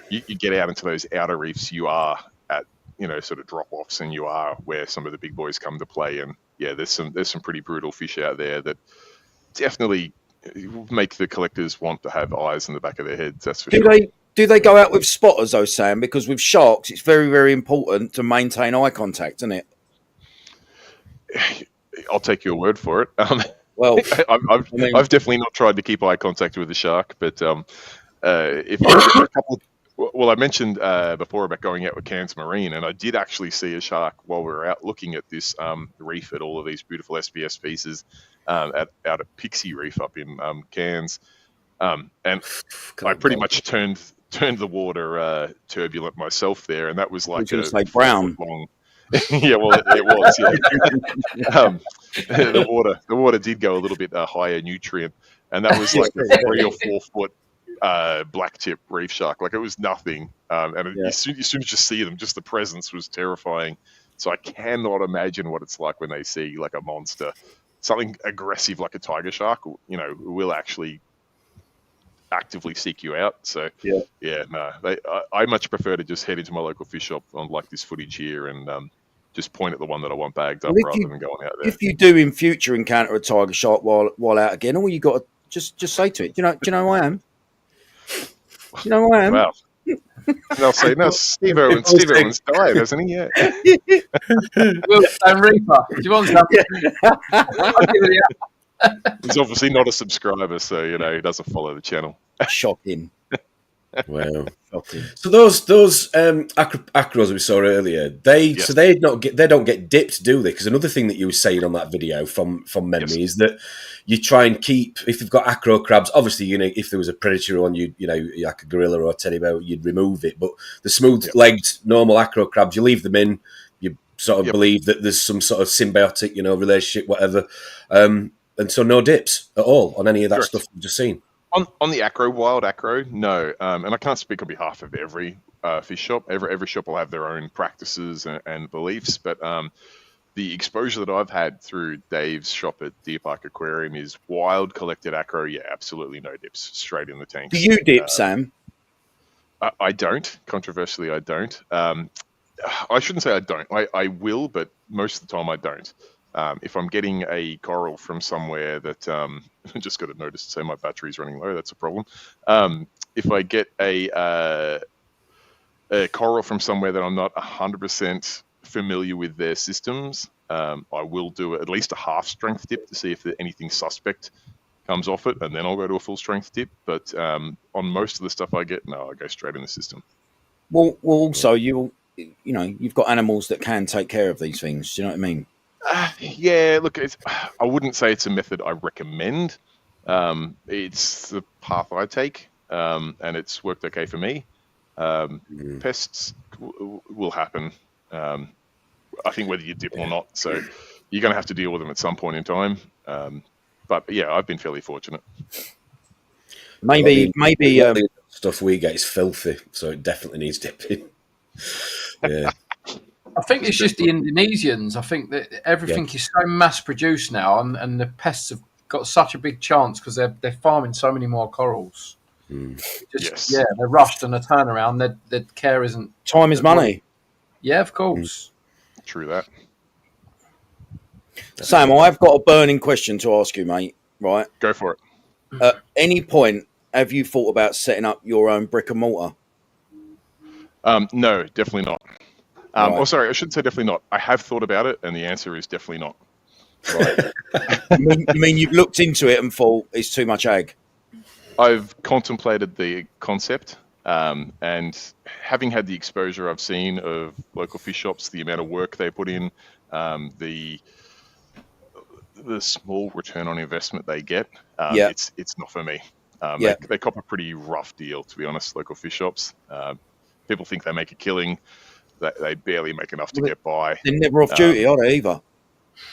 you get out into those outer reefs, you are at sort of drop-offs, and you are where some of the big boys come to play. And yeah, there's some pretty brutal fish out there that definitely make the collectors want to have eyes in the back of their heads. That's for sure. Do they go out with spotters, though, Sam? Because with sharks, it's very, very important to maintain eye contact, isn't it? I'll take your word for it. Well, I've definitely not tried to keep eye contact with a shark, but if a couple. Well, I mentioned before about going out with Cairns Marine, and I did actually see a shark while we were out looking at this reef, at all of these beautiful SPS species out at Pixie Reef up in Cairns, and I pretty much turned the water turbulent myself there, and that was like a brown. Long. Yeah, well, it was. Yeah. The water did go a little bit higher nutrient, and that was like a 3 or 4 foot black tip reef shark. Like, it was nothing, as soon as you see them, just the presence was terrifying. So I cannot imagine what it's like when they see like a monster, something aggressive like a tiger shark. Will actually actively seek you out. So I much prefer to just head into my local fish shop on like this footage here and just point at the one that I want bagged up rather than going out there. If you do in future encounter a tiger shark while out again, all you got to just say to it, do you know who I am? Do you know who I am? Wow. They'll say, no, Steve Owen's died, hasn't he? Yeah. I'm Reefer. Do you want some? I'll give it He's obviously not a subscriber, so he doesn't follow the channel. Shocking. Wow. Shocking. So those acros we saw earlier, they don't get dipped, do they? Because another thing that you were saying on that video from memory is that you try and keep, if you've got acro crabs, obviously if there was a predator on you, like a gorilla or a teddy bear, you'd remove it. But the smooth-legged normal acro crabs, you leave them in. You sort of believe that there's some sort of symbiotic, relationship, whatever. And so no dips at all on any of that stuff you've just seen. On the wild acro, no. And I can't speak on behalf of every fish shop. Every shop will have their own practices and beliefs. But the exposure that I've had through Dave's shop at Deer Park Aquarium is wild collected acro. Yeah, absolutely no dips, straight in the tank. Do you dip, Sam? I don't. Controversially, I don't. I shouldn't say I don't. I will, but most of the time I don't. If I'm getting a coral from somewhere that I just got a notice to say my battery's running low, that's a problem. If I get a coral from somewhere that I'm not 100% familiar with their systems, I will do at least a half strength dip to see if anything suspect comes off it, and then I'll go to a full strength dip. But on most of the stuff I get, no, I go straight in the system. Well, also you've got animals that can take care of these things. Do you know what I mean? Yeah, look, I wouldn't say it's a method I recommend. It's the path I take, and it's worked okay for me. Pests will happen, I think, whether you dip or not. So you're going to have to deal with them at some point in time. But yeah, I've been fairly fortunate. Maybe the stuff we get is filthy, so it definitely needs dipping. Yeah. I think it's just the Indonesians. I think that everything is so mass produced now, and the pests have got such a big chance because they're farming so many more corals. They're rushed, and the turnaround, their care isn't. Time is money. Yeah, of course. True that. Sam, I've got a burning question to ask you, mate. Right? Go for it. At any point, have you thought about setting up your own brick and mortar? No, definitely not. Oh, sorry, I shouldn't say definitely not. I have thought about it, and the answer is definitely not. Right. You mean you've looked into it and thought it's too much ag? I've contemplated the concept, and having had the exposure I've seen of local fish shops, the amount of work they put in, the small return on investment they get, it's not for me. They cop a pretty rough deal, to be honest, local fish shops. People think they make a killing. they barely make enough to get by. They're never off duty, are they, either?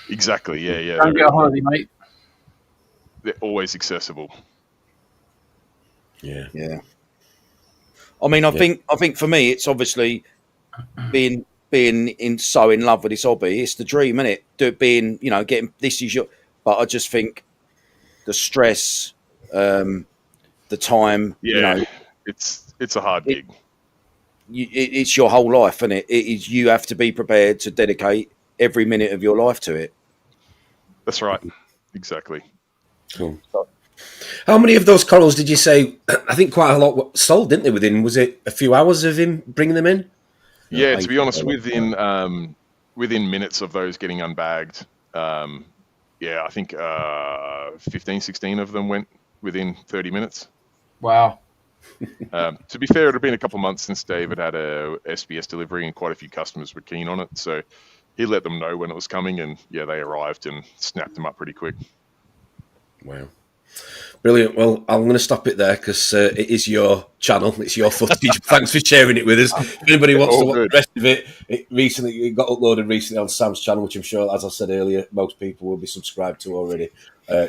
Exactly, yeah. Don't get a holiday, mate. They're always accessible. Yeah. I mean, I think for me, it's obviously being so in love with this hobby. It's the dream, isn't it? Getting this is your. But I just think the stress, the time. Yeah, it's a hard gig. It's your whole life, isn't it? It is. You have to be prepared to dedicate every minute of your life to it. That's right. Exactly. Cool. How many of those corals did you say? I think quite a lot sold, didn't they? Was it a few hours of him bringing them in? Yeah, to be honest, within minutes of those getting unbagged, I think 15, 16 of them went within 30 minutes. Wow. To be fair, it had been a couple of months since David had a SBS delivery, and quite a few customers were keen on it. So he let them know when it was coming, and they arrived and snapped them up pretty quick. Wow. Brilliant. Well, I'm going to stop it there because it is your channel. It's your footage. Thanks for sharing it with us. If anybody wants to watch the rest of it, it got uploaded recently on Sam's channel, which I'm sure, as I said earlier, most people will be subscribed to already.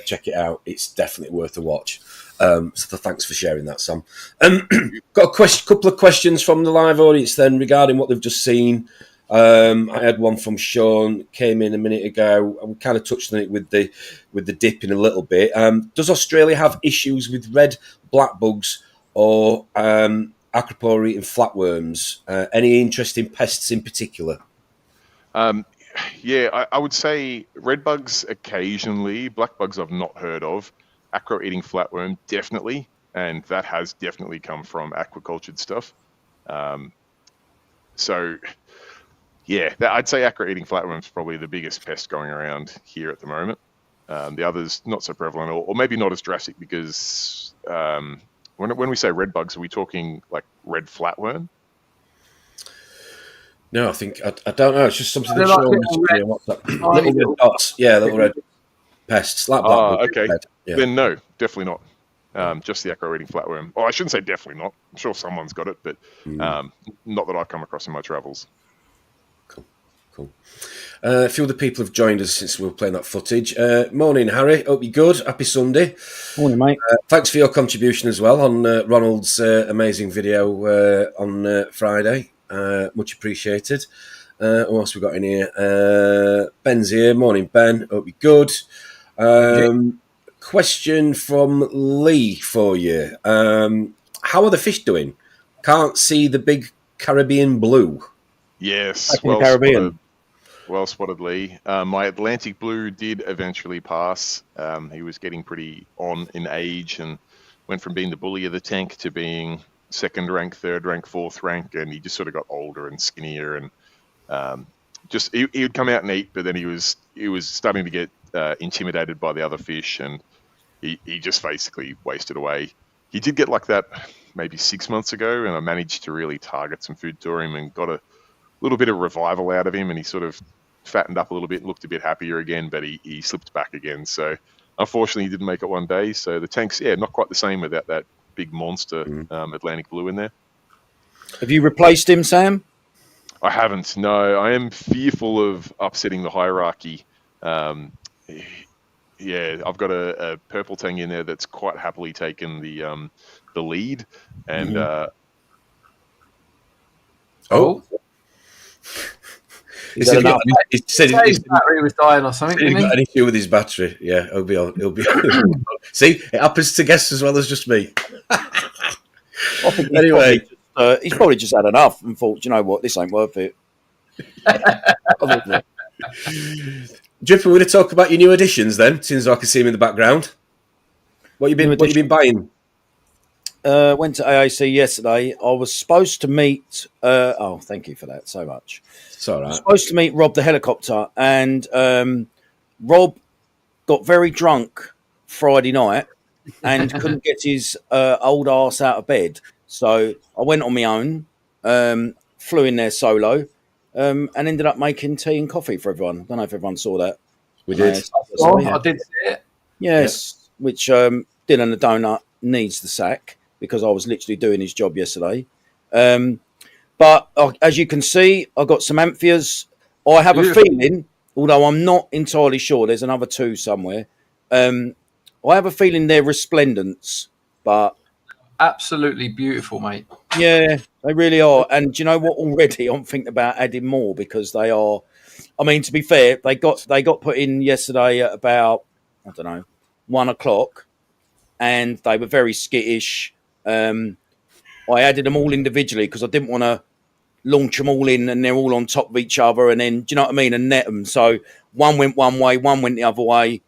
Check it out. It's definitely worth a watch. So thanks for sharing that, Sam. Got a couple of questions from the live audience then regarding what they've just seen. I had one from Sean, came in a minute ago, and we kind of touched on it with the dipping a little bit. Does Australia have issues with red black bugs or acropore eating flatworms? Any interesting pests in particular? I would say red bugs occasionally, black bugs I've not heard of. Acro eating flatworm, definitely, and that has definitely come from aquacultured stuff. I'd say acro eating flatworm is probably the biggest pest going around here at the moment. The others not so prevalent, or maybe not as drastic, because when we say red bugs, are we talking like red flatworm? No, I think I don't know. It's just something that Little red dots. Yeah, little red pests. Like black bugs. Okay. Yeah. Then no, definitely not. Just the acro eating flatworm. Oh, I shouldn't say definitely not. I'm sure someone's got it, but not that I've come across in my travels. Cool. A few other people have joined us since we were playing that footage. Morning, Harry. Hope you're good. Happy Sunday. Morning, mate. Thanks for your contribution as well on Ronald's amazing video on Friday. Much appreciated. What else we got in here? Ben's here. Morning, Ben. Hope you're good. Question from Lee for you. How are the fish doing? Can't see the big Caribbean blue. Yes, well spotted, Lee. My Atlantic blue did eventually pass. He was getting pretty on in age and went from being the bully of the tank to being second rank, third rank, fourth rank, and he just sort of got older and skinnier, and he would come out and eat, but then he was starting to get intimidated by the other fish, and he just basically wasted away. He did get like that maybe 6 months ago, and I managed to really target some food to him and got a little bit of revival out of him, and he sort of fattened up a little bit and looked a bit happier again, but he slipped back again. So unfortunately he didn't make it one day. So the tank's not quite the same without that big monster Atlantic blue in there. Have you replaced him, Sam? I haven't. No, I am fearful of upsetting the hierarchy. I've got a purple tang in there that's quite happily taken the lead, and He said his battery was dying or something. He got an issue with his battery. Yeah, he'll be on. See, it happens to guests as well as just me. Anyway, he's probably just had enough and thought, you know what, this ain't worth it. Dripper, we're going to talk about your new additions then, since I can see him in the background. What you been buying? Went to AAC yesterday. I was supposed to meet. Thank you for that so much. It's all right. I was supposed to meet Rob the helicopter, and Rob got very drunk Friday night and couldn't get his old arse out of bed. So I went on my own, flew in there solo, and ended up making tea and coffee for everyone. I don't know if everyone saw that. We did. I did see it. Yes, yeah. Which Dylan the Donut needs the sack, because I was literally doing his job yesterday. But But as you can see, I've got some amphias. I have a feeling, although I'm not entirely sure, there's another two somewhere. I have a feeling they're resplendents, but absolutely beautiful, mate. yeah, they really are. And do you know what? Already I'm thinking about adding more because they are. I mean, to be fair, they got put in yesterday at about, I don't know, 1 o'clock, and they were very skittish. I added them all individually because I didn't want to launch them all in and they're all on top of each other, and then, do you know what I mean, and net them. So one went one way, one went the other way,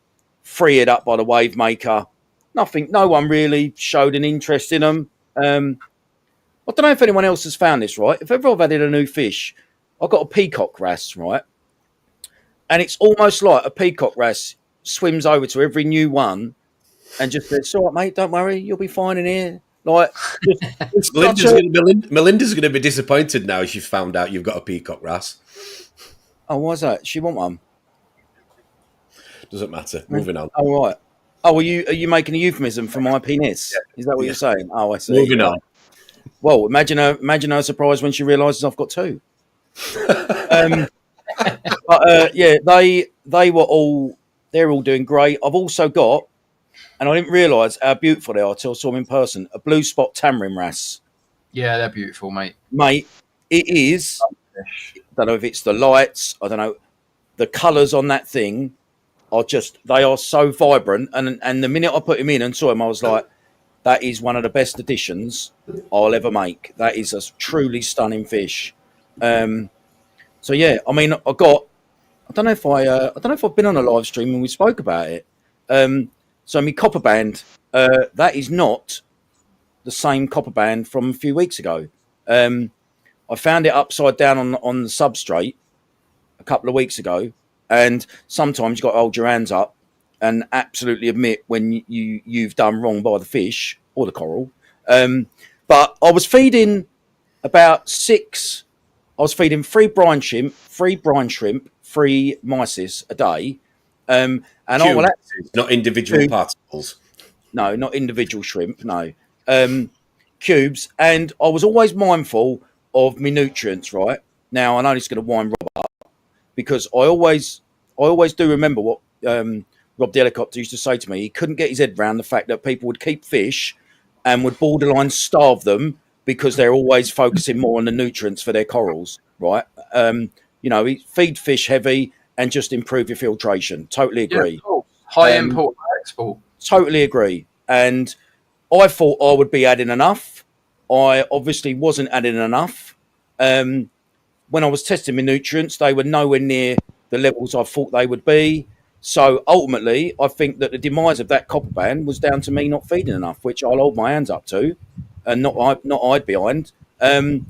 free it up by the wave maker. No one really showed an interest in them. I don't know if anyone else has found this, right? If ever I've added a new fish, I've got a peacock wrasse, right? And it's almost like a peacock wrasse swims over to every new one and just says, "It's all right, mate, don't worry, you'll be fine in here." Like, Melinda's going to be disappointed now she's found out you've got a peacock wrasse. Oh, why's that? She want one? Doesn't matter. Moving on. Oh, right. Oh, are you making a euphemism for my penis? Is that what you're saying? Oh, I see. Moving on. Well, imagine her surprise when she realises I've got two. Yeah, they're all doing great. I've also got, and I didn't realise how beautiful they are till I saw them in person, a blue spot tamarin wrasse. Yeah, they're beautiful, mate. Mate, it is. I don't know if it's the lights. I don't know. The colours on that thing are they are so vibrant. And the minute I put him in and saw him, I was like, that is one of the best additions I'll ever make. That is a truly stunning fish. So yeah, I mean, I don't know if I've been on a live stream and we spoke about it. So my copper band, that is not the same copper band from a few weeks ago. I found it upside down on the substrate a couple of weeks ago, and sometimes you've got to hold your hands up and absolutely admit when you've done wrong by the fish or the coral. But I was feeding three brine shrimp, three mysis a day. And I will not individual particles. No, not individual shrimp. No, cubes. And I was always mindful of my nutrients. Right now, I know it's going to wind Rob up because I always do remember what Rob the helicopter used to say to me. He couldn't get his head around the fact that people would keep fish and would borderline starve them because they're always focusing more on the nutrients for their corals. Right? Feed fish heavy and just improve your filtration. Totally agree. Yeah, cool. High import, export. Totally agree. And I thought I would be adding enough. I obviously wasn't adding enough. When I was testing my nutrients, they were nowhere near the levels I thought they would be. So ultimately, I think that the demise of that copper band was down to me not feeding enough, which I'll hold my hands up to and not hide behind. And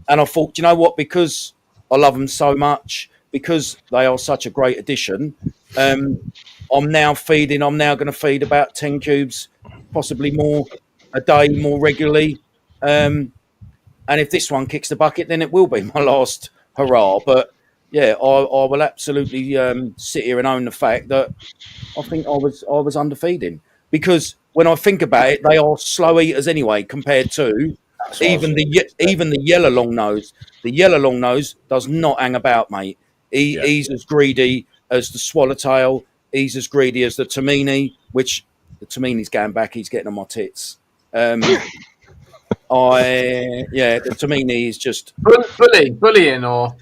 I thought, do you know what? Because I love them so much, because they are such a great addition, I'm now going to feed about 10 cubes, possibly more a day, more regularly. And if this one kicks the bucket, then it will be my last hurrah. But yeah, I will absolutely sit here and own the fact that I think I was underfeeding, because when I think about it, they are slow eaters anyway compared to even the yellow long nose. The yellow long nose does not hang about, mate. He's as greedy as the swallowtail. He's as greedy as the tamini, which the tamini's going back. He's getting on my tits. The tamini is just bullying, or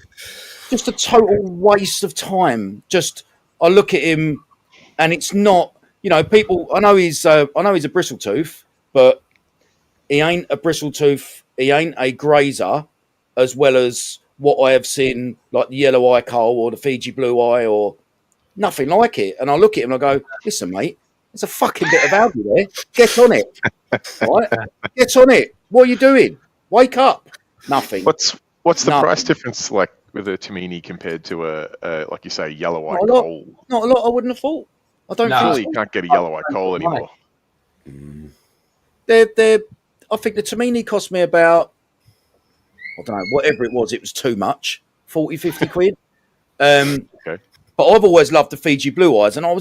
just a total waste of time. I look at him, and it's not. People. I know he's a bristle-tooth, but he ain't a bristle-tooth. He ain't a grazer, as well as what I have seen, like the yellow eye coal or the Fiji blue eye, or nothing like it. And I look at him and I go, listen, mate, there's a fucking bit of algae there. Get on it. Right? Get on it. What are you doing? Wake up. Nothing. What's the price difference like with a tamini compared to a like you say, yellow eye coal? Not a lot, I wouldn't have thought. I don't think you can't get a yellow eye coal anymore. I think the tamini cost me about, I don't know, whatever it was too much, 40, 50 quid. Okay. But I've always loved the Fiji blue eyes, and I'm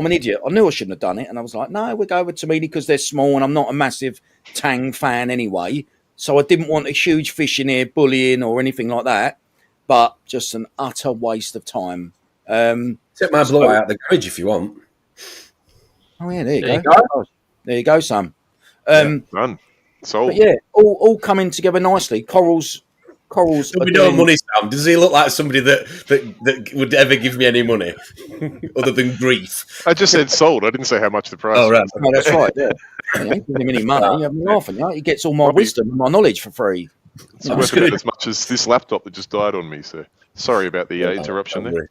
an idiot. I knew I shouldn't have done it, and I was like, no, we'll go with tamini because they're small, and I'm not a massive tang fan anyway. So I didn't want a huge fish in here bullying or anything like that, but just an utter waste of time. Take my blowout out of the garage if you want. Oh yeah, there you There go. you go. Oh, there you go, Sam. Done. Sold. But yeah, all coming together nicely. Corals. There'll be no money, Sam. Does he look like somebody that would ever give me any money other than grief? I just said sold. I didn't say how much the price. Oh, right. was. No, that's right. Yeah, you ain't giving him any money. You have me laughing. Yeah? He gets all my wisdom and my knowledge for free. It's worth about as much as this laptop that just died on me. So sorry about the interruption there.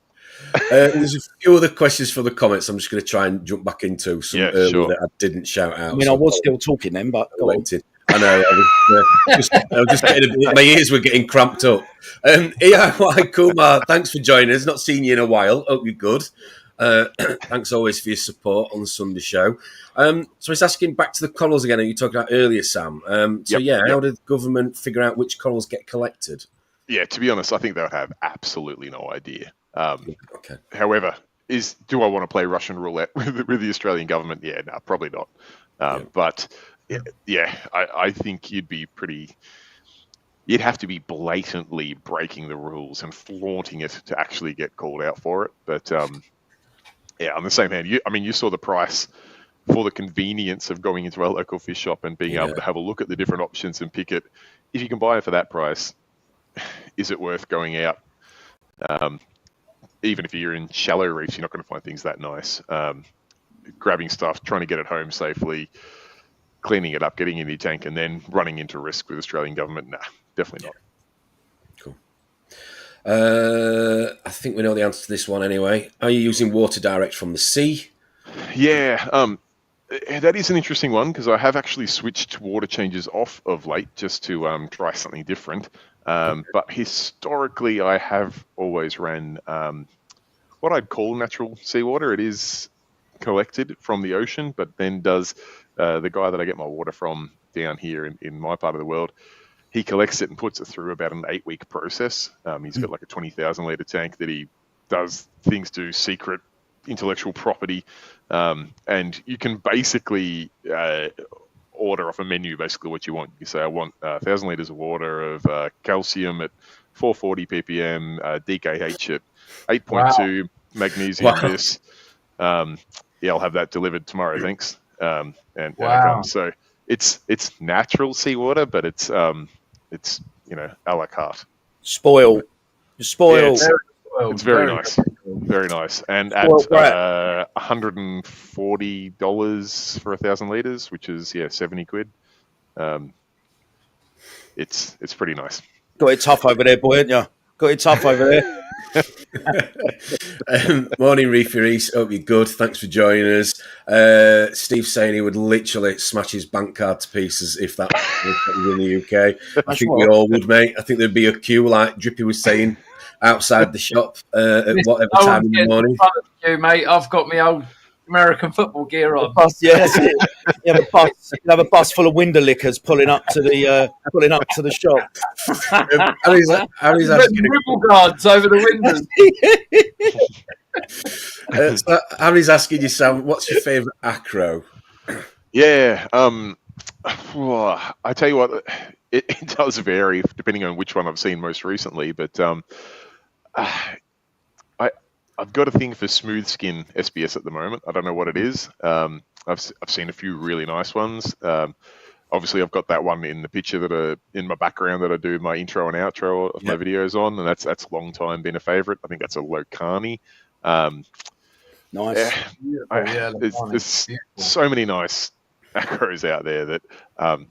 There's a few other questions for the comments. I'm just going to try and jump back into some earlier that I didn't shout out. I mean, I was still talking then, but go on. I know. I was just getting my ears were getting cramped up. Yeah, hi, Kumar. Thanks for joining us. Not seen you in a while. Hope you're good. Thanks always for your support on the Sunday show. So he's asking back to the corals again. You talked about earlier, Sam. How did the government figure out which corals get collected? Yeah, to be honest, I think they would have absolutely no idea. Okay. However, do I want to play Russian roulette with the Australian government? Yeah, no, probably not. But I think you'd have to be blatantly breaking the rules and flaunting it to actually get called out for it. But on the same hand, you saw the price for the convenience of going into a local fish shop and being able to have a look at the different options and pick it. If you can buy it for that price, is it worth going out? Even if you're in shallow reefs, you're not going to find things that nice. Grabbing stuff, trying to get it home safely, cleaning it up, getting in your tank, and then running into risk with Australian government. Nah, definitely not. Cool. I think we know the answer to this one anyway. Are you using water direct from the sea? Yeah, that is an interesting one because I have actually switched water changes off of late just to try something different. But historically, I have always ran what I'd call natural seawater. It is collected from the ocean, but then does the guy that I get my water from down here in my part of the world, he collects it and puts it through about an 8-week process. He's got like a 20,000 litre tank that he does things to secret intellectual property. And you can basically order off a menu basically what you want. You say, I want 1,000 litres of water of calcium at 440 ppm, DKH at 8.2, magnesium this. I'll have that delivered tomorrow, thanks. And it comes. So it's natural seawater, but it's a la carte. Spoiled. Yeah, it's very nice. Very nice. And at $140 for 1,000 litres, which is 70 quid. It's pretty nice. Got it tough over there, boy, haven't you? Got it tough over there. Morning, Reefy Reese. Hope you're good. Thanks for joining us. Steve saying he would literally smash his bank card to pieces if that was in the UK. I think we all would, mate. I think there'd be a queue, like Drippy was saying, outside the shop at whatever time in the morning. You, mate. I've got my old American football gear on. Yeah, that's it. You have a bus full of window lickers pulling up to the shop. Harry's asking dribble guards over the windows. so Harry's asking you, Sam, what's your favourite acro? Yeah, I tell you what, it does vary depending on which one I've seen most recently, but I've got a thing for smooth skin SBS at the moment. I don't know what it is. I've seen a few really nice ones. Obviously, I've got that one in the picture that in my background that I do my intro and outro of my videos on, and that's long time been a favourite. I think that's a Locani. Nice. There's so many nice acros out there that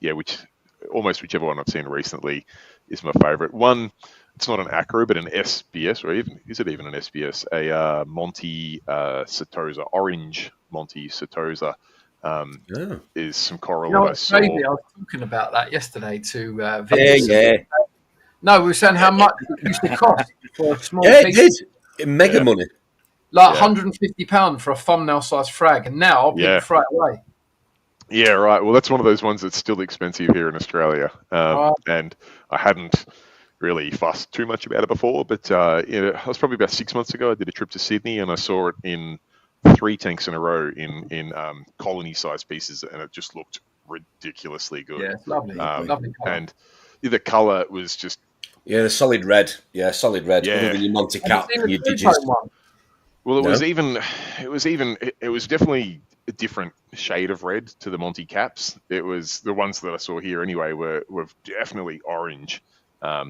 whichever one I've seen recently is my favourite. One, it's not an acro, but an SBS, or is it even an SBS? A Monty Setosa, orange Monty Setosa, is some coral that I saw. Maybe I was talking about that yesterday to Vince. No, we were saying how much it used to cost for a small piece. It did. Mega money. Like £150 for a thumbnail-sized frag, and now people throw it away. Yeah, right. Well, that's one of those ones that's still expensive here in Australia, and I hadn't really fussed too much about it before, but it was probably about 6 months ago. I did a trip to Sydney and I saw it in 3 tanks in a row in colony-sized pieces, and it just looked ridiculously good. Yeah, it's lovely. Lovely colour. And the colour was just Yeah, the solid red. Yeah, solid red. Yeah. Other than your Monte Have you Cap seen and the your two digits. tone one? well, it No? was definitely a different shade of red to the Monty Caps. It was the ones that I saw here anyway were definitely orange.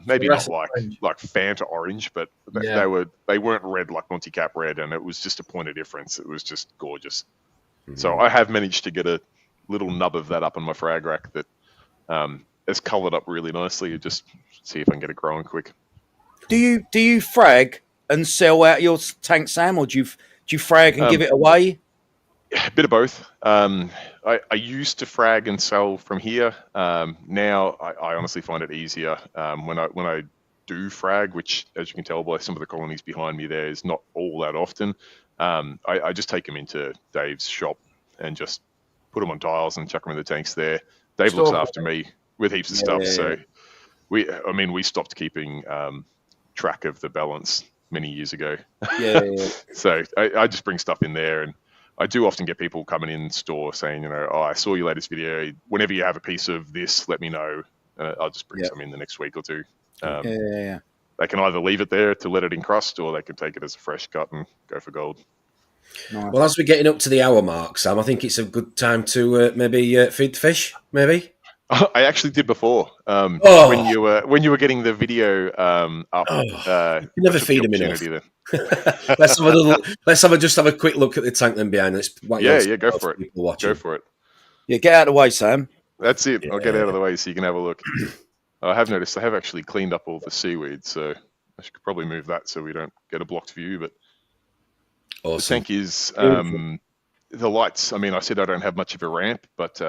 Maybe not Fluorescent like Fanta orange, but Yeah. they weren't red like Monty Cap red, and it was just a point of difference. It was just gorgeous. Mm-hmm. So I have managed to get a little nub of that up on my frag rack that has coloured up really nicely. Just see if I can get it growing quick. Do you frag and sell out your tank, Sam, or do you frag and give it away? A bit of both. I used to frag and sell from here. Now I honestly find it easier when I do frag, which, as you can tell by some of the colonies behind me, there is not all that often. I just take them into Dave's shop and just put them on tiles and chuck them in the tanks there. Dave looks after me with heaps of stuff. So we stopped keeping track of the balance many years ago. Yeah. So I just bring stuff in there, and I do often get people coming in store saying, I saw your latest video. Whenever you have a piece of this, let me know. I'll just bring some in the next week or two. Yeah. They can either leave it there to let it encrust, or they can take it as a fresh cut and go for gold. Nice. Well, as we're getting up to the hour mark, Sam, I think it's a good time to maybe feed the fish, maybe? I actually did before. When you were getting the video up. You never feed them enough. Then. Let's just have a quick look at the tank then behind us. Yeah, go for it. Go for it. Yeah, get out of the way, Sam. That's it. I'll get out of the way so you can have a look. I have noticed I have actually cleaned up all the seaweed, so I should probably move that so we don't get a blocked view. But awesome. The tank is the lights. I mean, I said I don't have much of a ramp, but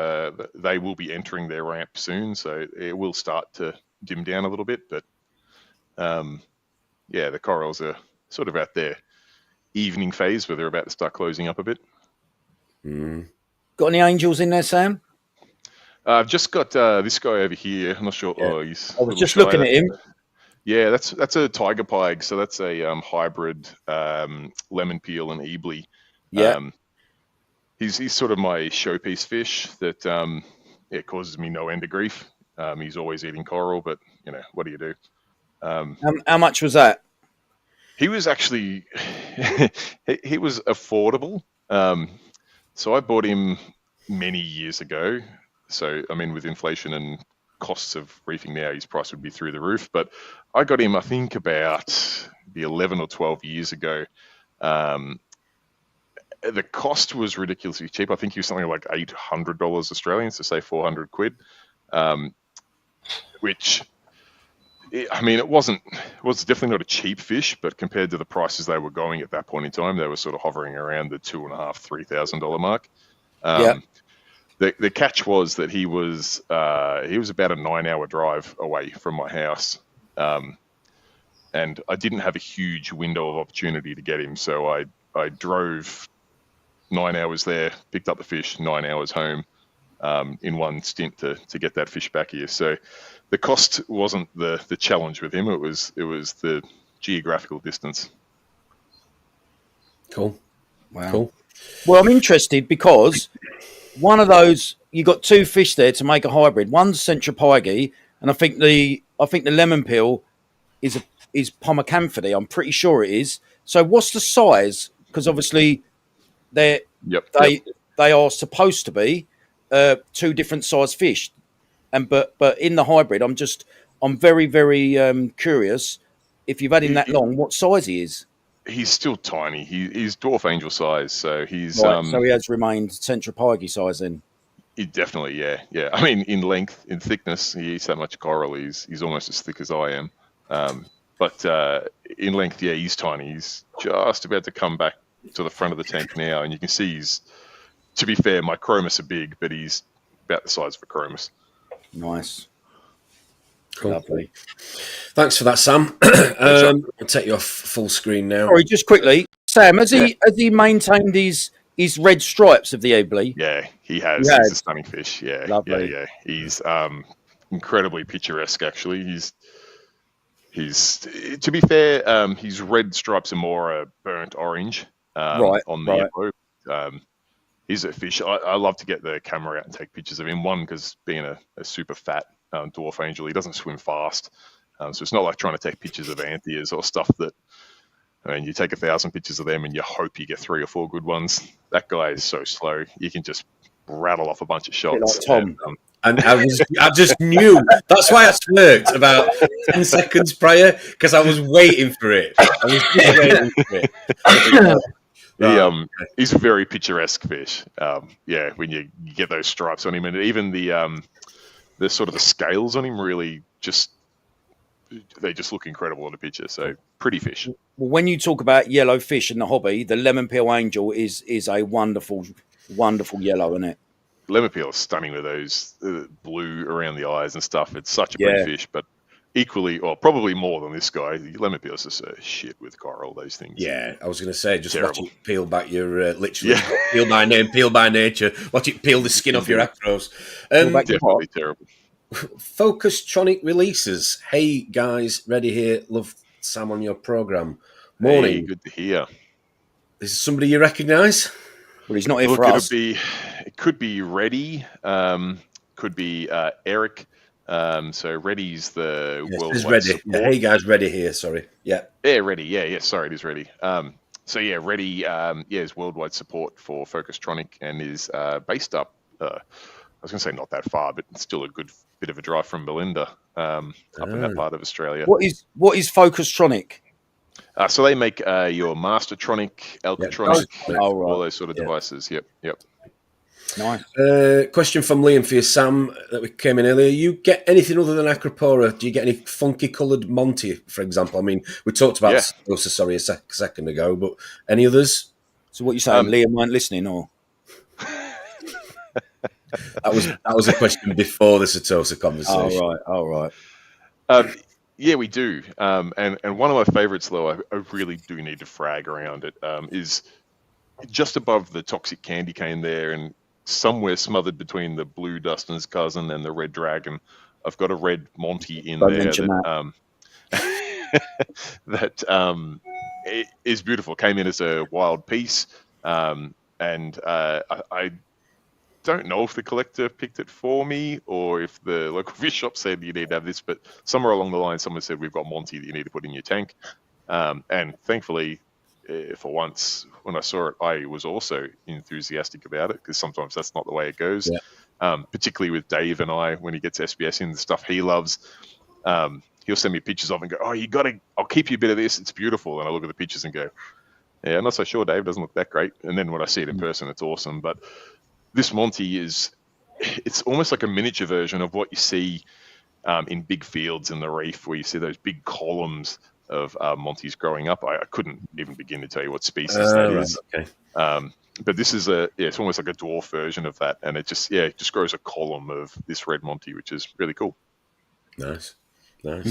they will be entering their ramp soon, so it will start to dim down a little bit. But the corals are sort of at their evening phase where they're about to start closing up a bit. Got any angels in there, Sam? I've just got this guy over here. I'm not sure. Yeah. Oh, he's. I was just looking at him. Yeah, that's a tiger pike. So that's a hybrid lemon peel and ebly. Yeah. He's sort of my showpiece fish that it causes me no end of grief. He's always eating coral, but what do you do? How much was that? He was actually he was affordable. So I bought him many years ago. So I mean, with inflation and costs of reefing now, his price would be through the roof. But I got him, I think, about 11 or 12 years ago. The cost was ridiculously cheap. I think he was something like $800 Australian, so say 400 quid. Which, I mean, it was definitely not a cheap fish, but compared to the prices they were going at that point in time, they were sort of hovering around the $2,500, $3,000 mark. The catch was that he was about a 9-hour drive away from my house, and I didn't have a huge window of opportunity to get him, so I drove 9 hours there, picked up the fish, 9 hours home, in one stint to get that fish back here. So the cost wasn't the challenge with him; it was the geographical distance. Cool. Wow. Cool. Well, I'm interested because one of those, you got two fish there to make a hybrid. One's centropyge, and I think the lemon peel is pomacanthidae. I'm pretty sure it is. So what's the size? Because obviously they are supposed to be two different size fish, but in the hybrid, I'm very, very curious. If you've had him that long, what size he is? He's still tiny. He's dwarf angel size, so he's right, so he has remained centropyge size then. He definitely, yeah. I mean, in length, in thickness, he eats that much coral. He's almost as thick as I am. But in length, yeah, he's tiny. He's just about to come back to the front of the tank now, and you can see to be fair, my chromis are big, but he's about the size of a chromis. Nice. Cool. Lovely. Thanks for that, Sam. I'll take you off full screen now. Sorry, just quickly, Sam, has he maintained his red stripes of the ebly? Yeah, he has. He's a stunning fish. Yeah, lovely. Yeah. He's incredibly picturesque. Actually, he's to be fair, his red stripes are more burnt orange on the yellow. he's a fish. I love to get the camera out and take pictures of him. One, because being a super fat dwarf angel, he doesn't swim fast. So it's not like trying to take pictures of antheas or stuff that, I mean, you take 1,000 pictures of them and you hope you get 3 or 4 good ones. That guy is so slow. You can just rattle off a bunch of shots. Like Tom. And I just knew. That's why I smirked about 10 seconds prior, because I was waiting for it. I was just waiting for it. He's a very picturesque fish. When you get those stripes on him, and even the sort of the scales on him really they just look incredible on a picture. So pretty fish. Well, when you talk about yellow fish in the hobby, the lemon peel angel is a wonderful, wonderful yellow, isn't it? Lemon peel is stunning with those blue around the eyes and stuff. It's such a pretty fish, but equally, or probably more than this guy, lemon peel is just a shit with coral, those things. Yeah, I was going to say, just Terrible. watch it peel back your, literally, peel by name, peel by nature. Watch it peel the skin off your acros. Definitely terrible. Focus-tronic releases. Hey, guys, ready here. Love Sam on your programme. Morning. Hey, good to hear. This is somebody you recognise? Well, he's not here for us. It could be Reddy, could be Eric. So Reddy's the worldwide Reddy. support. Yeah, hey guys, Reddy here. Sorry. Yeah. Yeah, Reddy. Yeah. Sorry, it is Reddy. Reddy. Is worldwide support for Focus-tronic and is based up. I was going to say not that far, but it's still a good bit of a drive from Belinda, up in that part of Australia. What is Focus-tronic? So they make your Mastertronic, Alcatronic, all those sort of devices. Yep. Nice. Question from Liam for you, Sam, that we came in earlier. You get anything other than Acropora? Do you get any funky coloured Monty, for example? I mean, we talked about a second ago, but any others? So what you saying, Liam weren't listening, or? That was a question before the Satosa conversation. All right. Yeah, we do. And one of my favourites, though, I really do need to frag around it, is just above the toxic candy cane there, and somewhere smothered between the blue Dustin's cousin and the red dragon, I've got a red Monty in there that it is beautiful. Came in as a wild piece, and I don't know if the collector picked it for me or if the local fish shop said you need to have this, but somewhere along the line someone said we've got Monty that you need to put in your tank, and thankfully for once when I saw it I was also enthusiastic about it, because sometimes that's not the way it goes. Particularly with Dave and I, when he gets SBS in, the stuff he loves, he'll send me pictures of it and go, I'll keep you a bit of this, it's beautiful, and I look at the pictures and go, yeah, I'm not so sure, Dave, doesn't look that great. And then when I see it in person, it's awesome. But this Monty it's almost like a miniature version of what you see in big fields in the reef, where you see those big columns of Monties growing up. I couldn't even begin to tell you what species that is. Okay. But this is it's almost like a dwarf version of that, and it just grows a column of this red Monty, which is really cool. Nice. All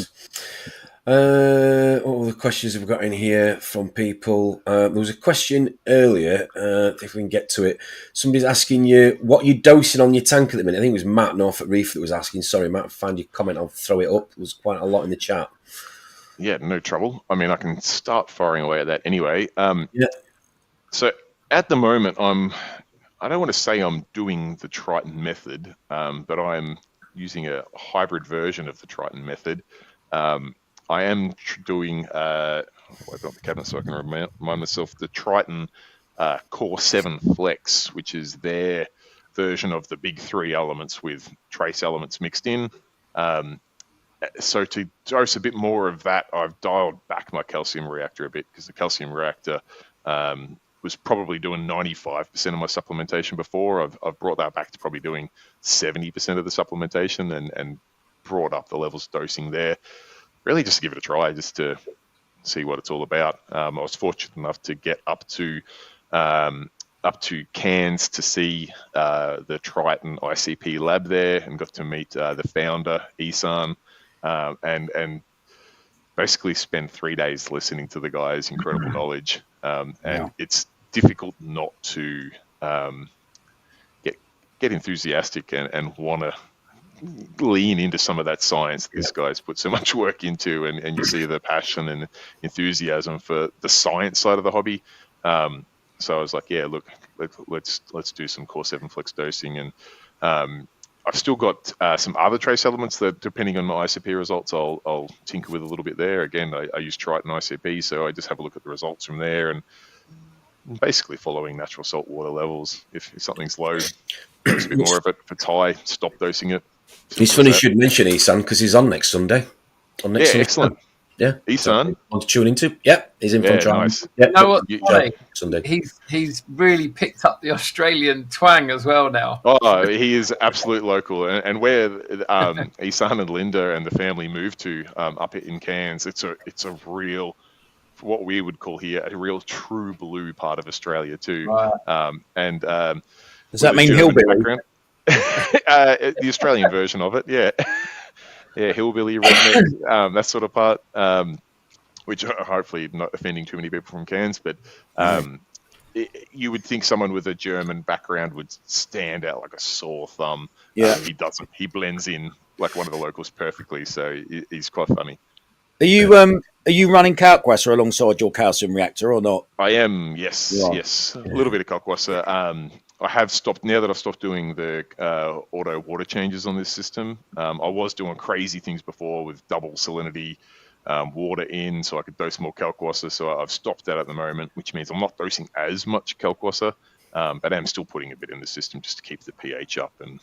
the questions we've got in here from people. There was a question earlier, if we can get to it. Somebody's asking you what you're dosing on your tank at the minute. I think it was Matt North at Reef that was asking. Sorry, Matt, find your comment. I'll throw it up. There was quite a lot in the chat. Yeah, no trouble. I mean, I can start firing away at that anyway. So at the moment, I don't want to say I'm doing the Triton method, but I'm using a hybrid version of the Triton method. I am doing, I'll open up the cabinet so I can remind myself, the Triton Core 7 Flex, which is their version of the big 3 elements with trace elements mixed in. So to dose a bit more of that, I've dialed back my calcium reactor a bit, because the calcium reactor was probably doing 95% of my supplementation before. I've brought that back to probably doing 70% of the supplementation and brought up the levels of dosing there, really just to give it a try, just to see what it's all about. I was fortunate enough to get up to Cairns to see the Triton ICP lab there, and got to meet the founder, Isan, and basically spend 3 days listening to the guy's incredible knowledge. It's difficult not to get enthusiastic and want to lean into some of that science that this guy's put so much work into, and you see the passion and enthusiasm for the science side of the hobby. So I was like, yeah, look, let's do some Core 7 flex dosing. And I've still got some other trace elements that, depending on my ICP results, I'll tinker with a little bit there. Again, I use Triton ICP, so I just have a look at the results from there and basically following natural salt water levels. If something's low, dose a bit more of it. If it's high, stop dosing it. It's funny you should mention Isan because he's on next Sunday. Sunday. Excellent. Yeah, Isan. Want to tune into? Yep, he's in from trial. Nice. Yep. You know what's funny? Sunday. He's really picked up the Australian twang as well now. Oh, he is absolute local, and where Isan and Linda and the family moved to up in Cairns, it's a real, what we would call here, a real true blue part of Australia too. Right. Does that mean hillbilly? The Australian version of it, yeah. Yeah, hillbilly, redneck, that sort of part, which hopefully not offending too many people from Cairns, but you would think someone with a German background would stand out like a sore thumb. Yeah. He doesn't. He blends in like one of the locals perfectly, so he's quite funny. Are you running Kalkwasser alongside your calcium reactor or not? I am, yes. A little bit of Kalkwasser. I have stopped, now that I've stopped doing the auto water changes on this system. I was doing crazy things before with double salinity water in, so I could dose more Kalkwasser. So I've stopped that at the moment, which means I'm not dosing as much Kalkwasser, but I'm still putting a bit in the system just to keep the pH up. And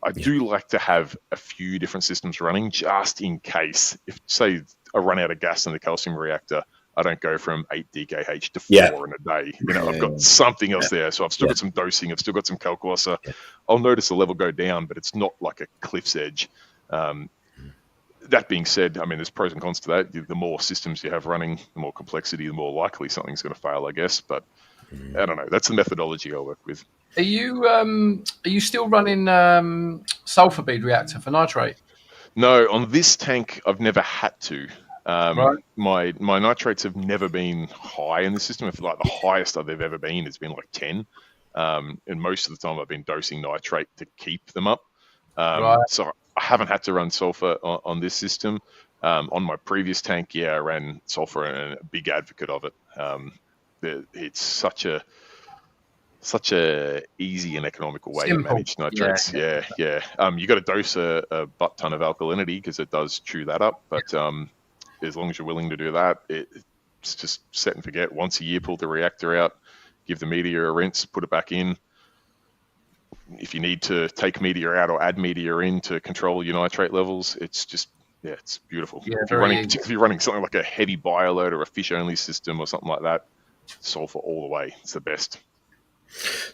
I do like to have a few different systems running just in case, if say I run out of gas in the calcium reactor, I don't go from 8 DKH to 4 in a day. I've got something else there. So I've still got some dosing. I've still got some Kalkwasser. I'll notice the level go down, but it's not like a cliff's edge. That being said, I mean, there's pros and cons to that. The more systems you have running, the more complexity, the more likely something's going to fail, I guess. But I don't know. That's the methodology I work with. Are you still running sulfur bead reactor for nitrate? No, on this tank, I've never had to. Right. My nitrates have never been high in the system. I feel like the highest they've ever been has been like 10. And most of the time I've been dosing nitrate to keep them up. Right. So I haven't had to run sulfur on this system. On my previous tank, I ran sulfur and a big advocate of it. It's such a easy and economical way to manage nitrates. Yeah. You got to dose a butt ton of alkalinity because it does chew that up. But as long as you're willing to do that, it's just set and forget. Once a year, pull the reactor out, give the media a rinse, put it back in. If you need to take media out or add media in to control your nitrate levels, it's just, it's beautiful. Yeah, particularly if you're running something like a heavy bioload or a fish-only system or something like that, sulfur all the way. It's the best.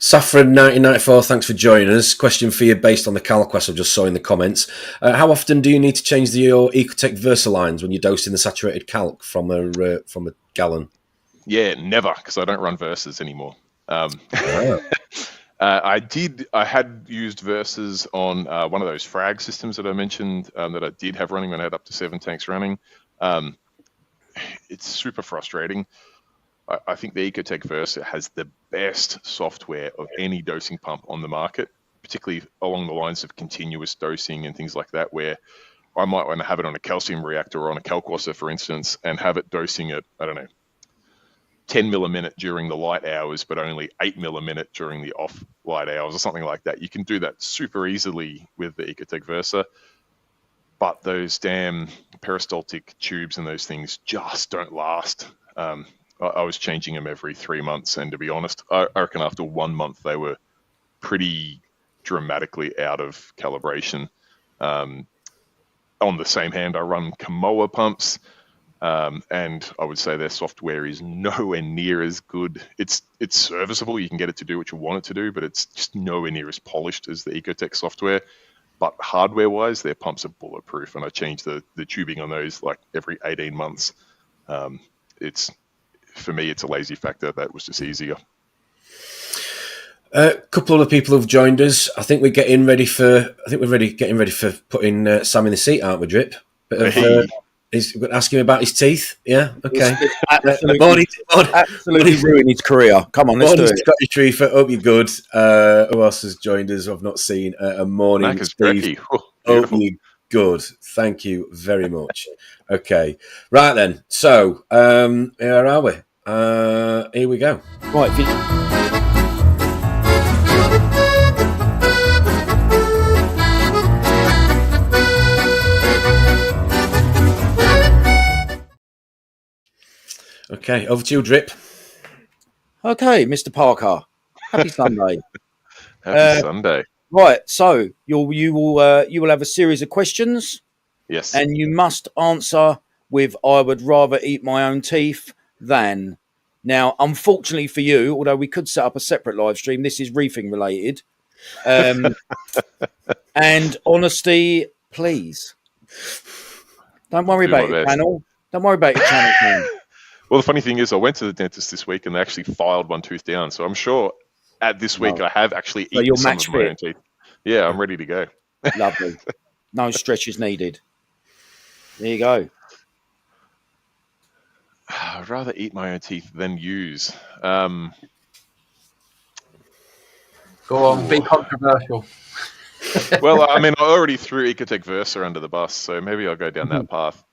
Saffron 1994, thanks for joining us. Question for you based on the Kalkwasser I just saw in the comments. How often do you need to change your Ecotech Versa lines when you're dosing the saturated calc from a gallon? Yeah, never, because I don't run Versas anymore. I had used Versas on one of those frag systems that I mentioned that I did have running when I had up to 7 tanks running. It's super frustrating. I think the Ecotech Versa has the best software of any dosing pump on the market, particularly along the lines of continuous dosing and things like that, where I might want to have it on a calcium reactor or on a Kalkwasser, for instance, and have it dosing at, 10 mil a minute during the light hours, but only 8 mil a minute during the off light hours or something like that. You can do that super easily with the Ecotech Versa, but those damn peristaltic tubes and those things just don't last. I was changing them every 3 months, and to be honest, I reckon after 1 month they were pretty dramatically out of calibration. On the same hand, I run Kamoa pumps, and I would say their software is nowhere near as good. It's serviceable. You can get it to do what you want it to do, but it's just nowhere near as polished as the Ecotech software. But hardware-wise, their pumps are bulletproof, and I change the tubing on those like every 18 months. For me, it's a lazy factor. That was just easier. A couple of people have joined us. I think we're getting ready for putting Sam in the seat, aren't we, Drip? He's asking about his teeth. Yeah, okay. Absolutely ruined his career. Come on, let's do it. Scottish Reefer, hope you're good. Who else has joined us? I've not seen a morning. Steve, hope you're good. Thank you very much. Okay, right then. So where are we? Here we go. Right. Okay, over to you, Drip. Okay, Mr. Parker. Happy Sunday. Happy Sunday. Right, so you will have a series of questions. Yes. And you must answer with "I would rather eat my own teeth than." Now, unfortunately for you, although we could set up a separate live stream, this is reefing related. And honesty, please. Don't worry about your channel. Don't worry about your channel. Man. Well, the funny thing is, I went to the dentist this week and they actually filed one tooth down. So I'm sure at this week I have actually eaten some of my own teeth. Yeah, I'm ready to go. Lovely. No stretches needed. There you go. I'd rather eat my own teeth than use. Go on, be controversial. Well, I mean, I already threw Ecotech Versa under the bus, so maybe I'll go down that path.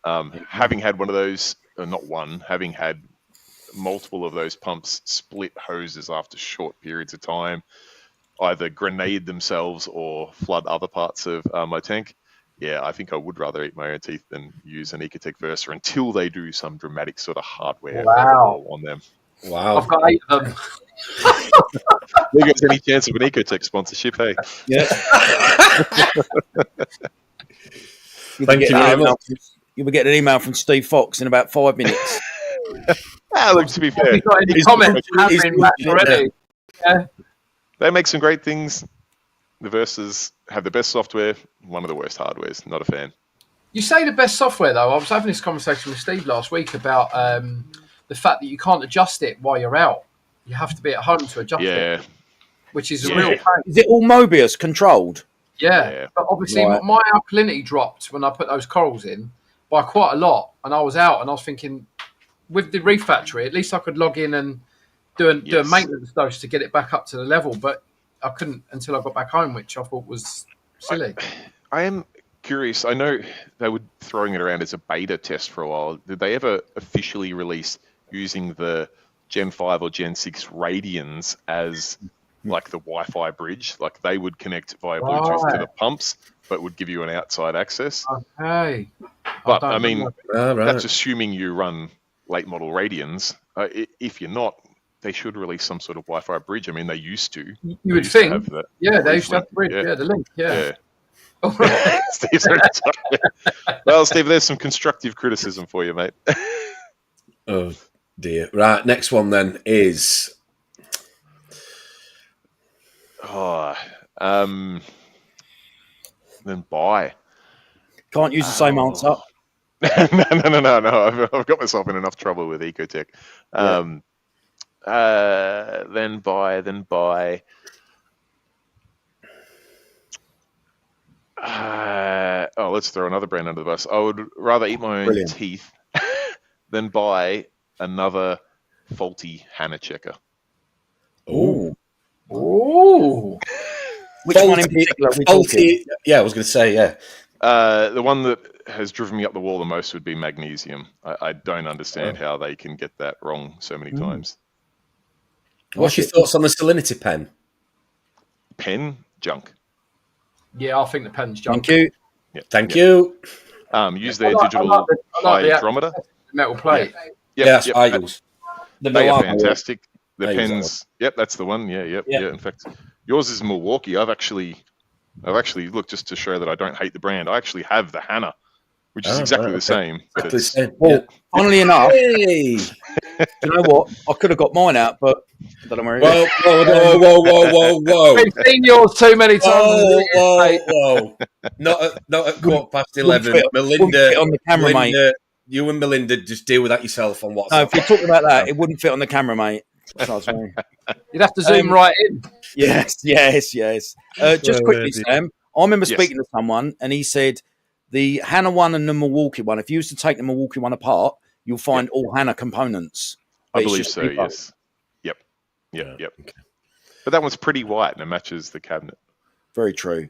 Having had one of those, not one, having had multiple of those pumps split hoses after short periods of time, either grenade themselves or flood other parts of my tank. Yeah, I think I would rather eat my own teeth than use an Ecotech Versa until they do some dramatic sort of hardware on them. Wow. I've got 8 of them. There goes any chance of an Ecotech sponsorship, hey? Yeah. Thank you very much. You will get an email from Steve Fox in about 5 minutes. Look, to be fair, Have you got any comments already? Yeah. They make some great things. The Versas have the best software, one of the worst hardwares. Not a fan. You say the best software, though. I was having this conversation with Steve last week about the fact that you can't adjust it while you're out. You have to be at home to adjust it, which is a real pain. Is it all Mobius controlled? Yeah. But obviously my alkalinity dropped when I put those corals in by quite a lot. And I was out and I was thinking, with the Reef Factory, at least I could log in and do a maintenance dose to get it back up to the level. But I couldn't until I got back home, which I thought was silly. I am curious. I know they were throwing it around as a beta test for a while. Did they ever officially release using the Gen 5 or Gen 6 Radians as like the Wi-Fi bridge? Like they would connect via Bluetooth to the pumps, but would give you an outside access. Okay. But I mean, that's assuming you run late model Radians. If you're not, they should release some sort of Wi-Fi bridge. I mean, they used to. You would think. They used to have the bridge. Yeah, the link. Yeah. All right. Well, Steve, there's some constructive criticism for you, mate. Oh, dear. Right, next one then is... then buy. Can't use the same answer. No. I've got myself in enough trouble with Ecotech. Then buy. Let's throw another brand under the bus. I would rather eat my own teeth than buy another faulty Hannah checker. Ooh. Which one in particular? Faulty. Yeah, I was going to say, the one that has driven me up the wall the most would be magnesium. I don't understand how they can get that wrong so many times. What's your thoughts on the salinity pen? Pen? Junk. Yeah, I think the pen's junk. Thank you. Yep. Thank you. Use their digital hydrometer. Metal plate. Igles. They are fantastic. The pens. Yep, that's the one. Yeah. In fact, yours is Milwaukee. I've actually looked just to show that I don't hate the brand. I actually have the Hannah, which is exactly the same. Well, funnily enough, you know what? I could have got mine out, but I don't know where it is. Whoa. I've seen yours too many times. Whoa. Not at 11:15. Melinda, on the camera, mate. You and Melinda just deal with that yourself on WhatsApp. No, if you're talking about that, it wouldn't fit on the camera, mate. You'd have to zoom right in. Yes. Just quickly, Sam. I remember speaking to someone, and he said the Hannah one and the Milwaukee one. If you used to take the Milwaukee one apart, you'll find all Hannah components. I believe so. Yes. Yep. Okay. But that one's pretty white and it matches the cabinet. Very true.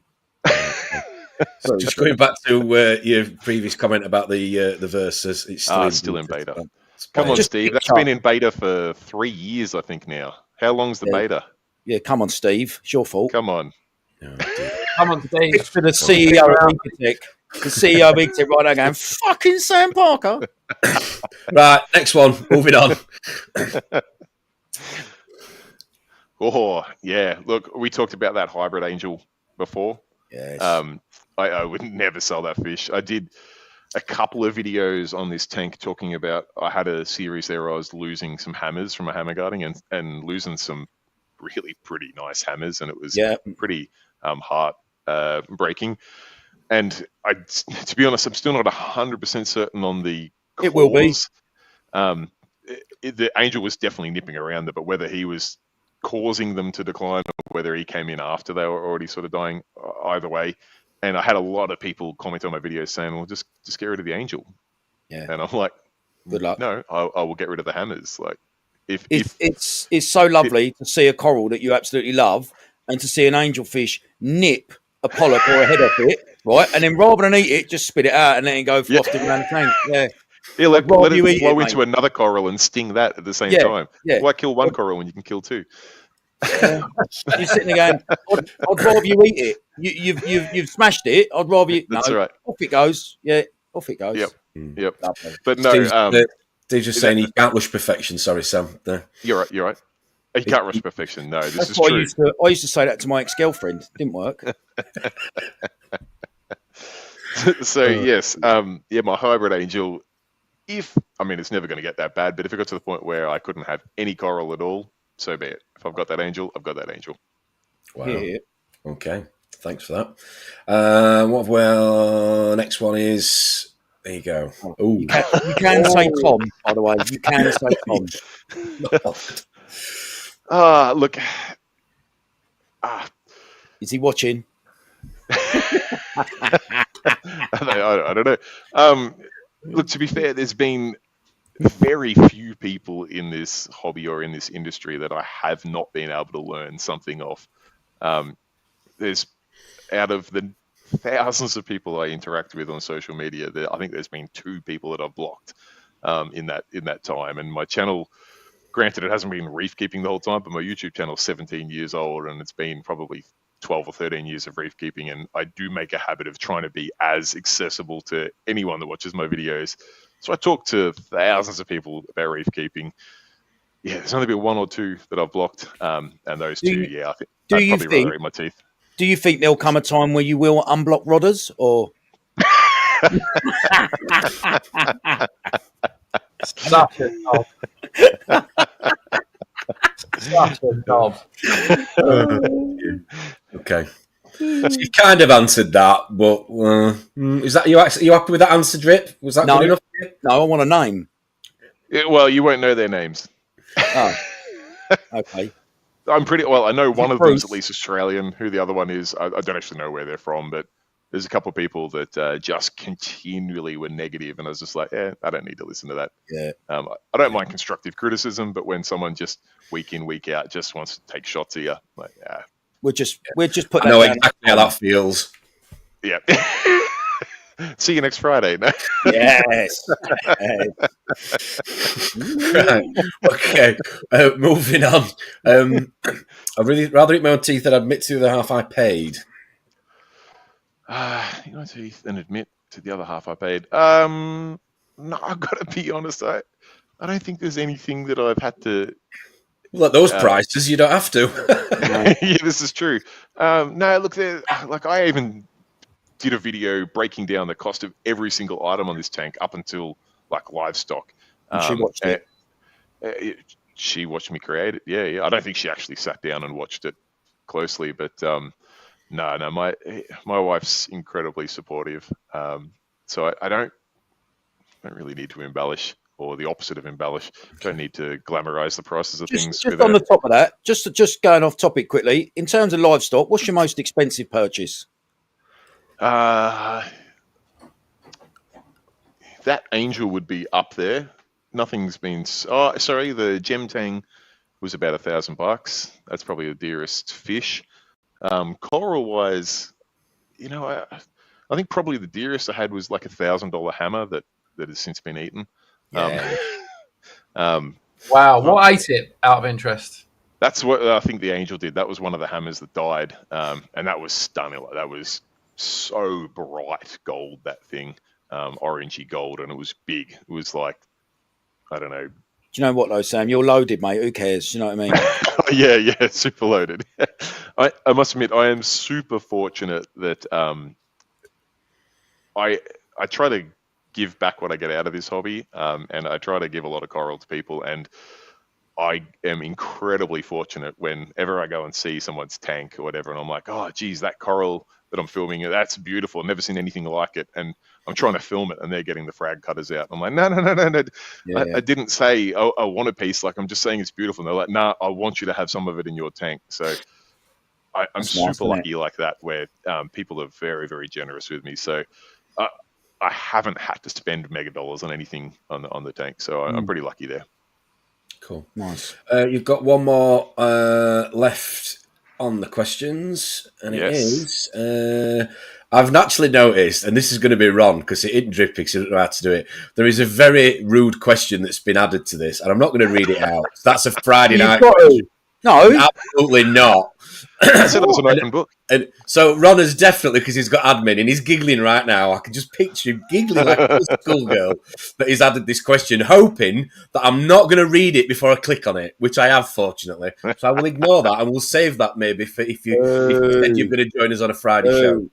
So just going back to your previous comment about the Versas, it's still in beta. Come on, Just Steve. That's picture- been in beta for 3 years, I think now. How long's the beta? Yeah, come on, Steve. It's your fault. Come on. Oh, dear. Come on, Steve. It's for the CEO of Ecotech. The CEO of Ecotech right now going, fucking Sam Parker. Right, next one. Moving on. Oh, yeah. Look, we talked about that hybrid angel before. Yes. I would never sell that fish. I did a couple of videos on this tank talking about, I had a series there where I was losing some hammers from a hammer guarding and losing some really pretty nice hammers, and it was pretty heart breaking. And to be honest, I'm still not 100% certain on the cause. It will be. The angel was definitely nipping around there, but whether he was causing them to decline or whether he came in after they were already sort of dying, either way. And I had a lot of people comment on my videos saying, well, just get rid of the angel. Yeah. And I'm like, good luck. No, I will get rid of the hammers. Like, if it's so lovely to see a coral that you absolutely love and to see an angelfish nip a polyp or a head off it, right? And then rather than eat it, just spit it out and then go wafting around the tank. Yeah. Yeah, let it flow into mate. another coral and sting that at the same time. Yeah. Why kill one coral when you can kill two? You're sitting there going, I'd rather you eat it. You've smashed it. I'd rather you. That's right. Off it goes. Yeah, off it goes. Yep. Lovely. But no, Steve's just saying he can't rush perfection. Sorry, Sam. No. You're right. You can't rush perfection. No, this is what true. I used to say that to my ex-girlfriend. Didn't work. So yes, my hybrid angel. It's never going to get that bad, but if it got to the point where I couldn't have any coral at all, so be it. If I've got that angel, I've got that angel. Wow. Yeah. Okay. Thanks for that. Next one is. There you go. Oh, you can say Tom, by the way. You can say Tom. Look. Is he watching? I don't know. Look, to be fair, there's been very few people in this hobby or in this industry that I have not been able to learn something off. There's out of the thousands of people I interact with on social media, I think there's been 2 people that I've blocked in that time. And my channel, granted, it hasn't been reef keeping the whole time, but my YouTube channel is 17 years old, and it's been probably 12 or 13 years of reef keeping, and I do make a habit of trying to be as accessible to anyone that watches my videos. So I talk to thousands of people about reef keeping. Yeah, there's only been 1 or 2 that I've blocked, and those 2, I think I'd probably rather eat my teeth. Do you think there'll come a time where you will unblock rodders, or? Such a knob. Such a knob. Okay. So you kind of answered that, but is that are you happy with that answer, Drip? Was that good enough? No, I want a name. Yeah, well, you won't know their names. Oh, okay. I'm pretty well. I know one of them's at least Australian. Who the other one is, I don't actually know where they're from. But there's a couple of people that just continually were negative, and I was just like, I don't need to listen to that. Yeah. I don't mind constructive criticism, but when someone just week in week out just wants to take shots at you, like, we're just putting. I know exactly how that feels. Yeah. See you next Friday. No? Yes. Right. Okay. Moving on. I'd really rather eat my own teeth than admit to the half I paid. Eat my teeth and admit to the other half I paid. No, I've got to be honest. I don't think there's anything that I've had to. Well, at those prices, you don't have to. Yeah, this is true. No, look, like I even did a video breaking down the cost of every single item on this tank up until like livestock. She watched it. She watched me create it. Yeah. I don't think she actually sat down and watched it closely, but no. My wife's incredibly supportive. So I don't really need to embellish, or the opposite of embellish. Don't need to glamorize the prices of things. Just on the top of that, just going off topic quickly. In terms of livestock, what's your most expensive purchase? That angel would be up there. Nothing's been. Oh, sorry. The gem tang was about $1,000. That's probably the dearest fish. Coral wise, I think probably the dearest I had was like $1,000 hammer that has since been eaten. Yeah. Wow, what ate it out of interest? That's what I think the Angel did. That was one of the hammers that died, and that was stunning. That was so bright gold, that thing, orangey gold, and it was big. It was like, I don't know. Do you know what though, Sam? You're loaded, mate. Who cares? You know what I mean? Yeah, super loaded. I must admit, I am super fortunate that I try to give back what I get out of this hobby, and I try to give a lot of coral to people, and I am incredibly fortunate whenever I go and see someone's tank or whatever, and I'm like, oh, geez, that coral that I'm filming, that's beautiful. I've never seen anything like it. And I'm trying to film it, and they're getting the frag cutters out. I'm like, no. Yeah. I didn't say, oh, I want a piece. Like, I'm just saying it's beautiful. And they're like, nah, I want you to have some of it in your tank. So I'm super lucky like that, where people are very, very generous with me. So I haven't had to spend mega dollars on anything on the tank. So I'm pretty lucky there. Cool. Nice. You've got one more left on the questions, and it is, I've naturally noticed, and this is going to be Ron, because it isn't dripping, because I don't know how to do it. There is a very rude question that's been added to this, and I'm not going to read it out. That's a Friday night question. No. Absolutely not. I said it was an open book. And so Ron has definitely, because he's got admin, and he's giggling right now. I can just picture him giggling like a schoolgirl that he's added this question, hoping that I'm not going to read it before I click on it, which I have, fortunately. So I will ignore that, and we'll save that maybe for if you said you're going to join us on a Friday show.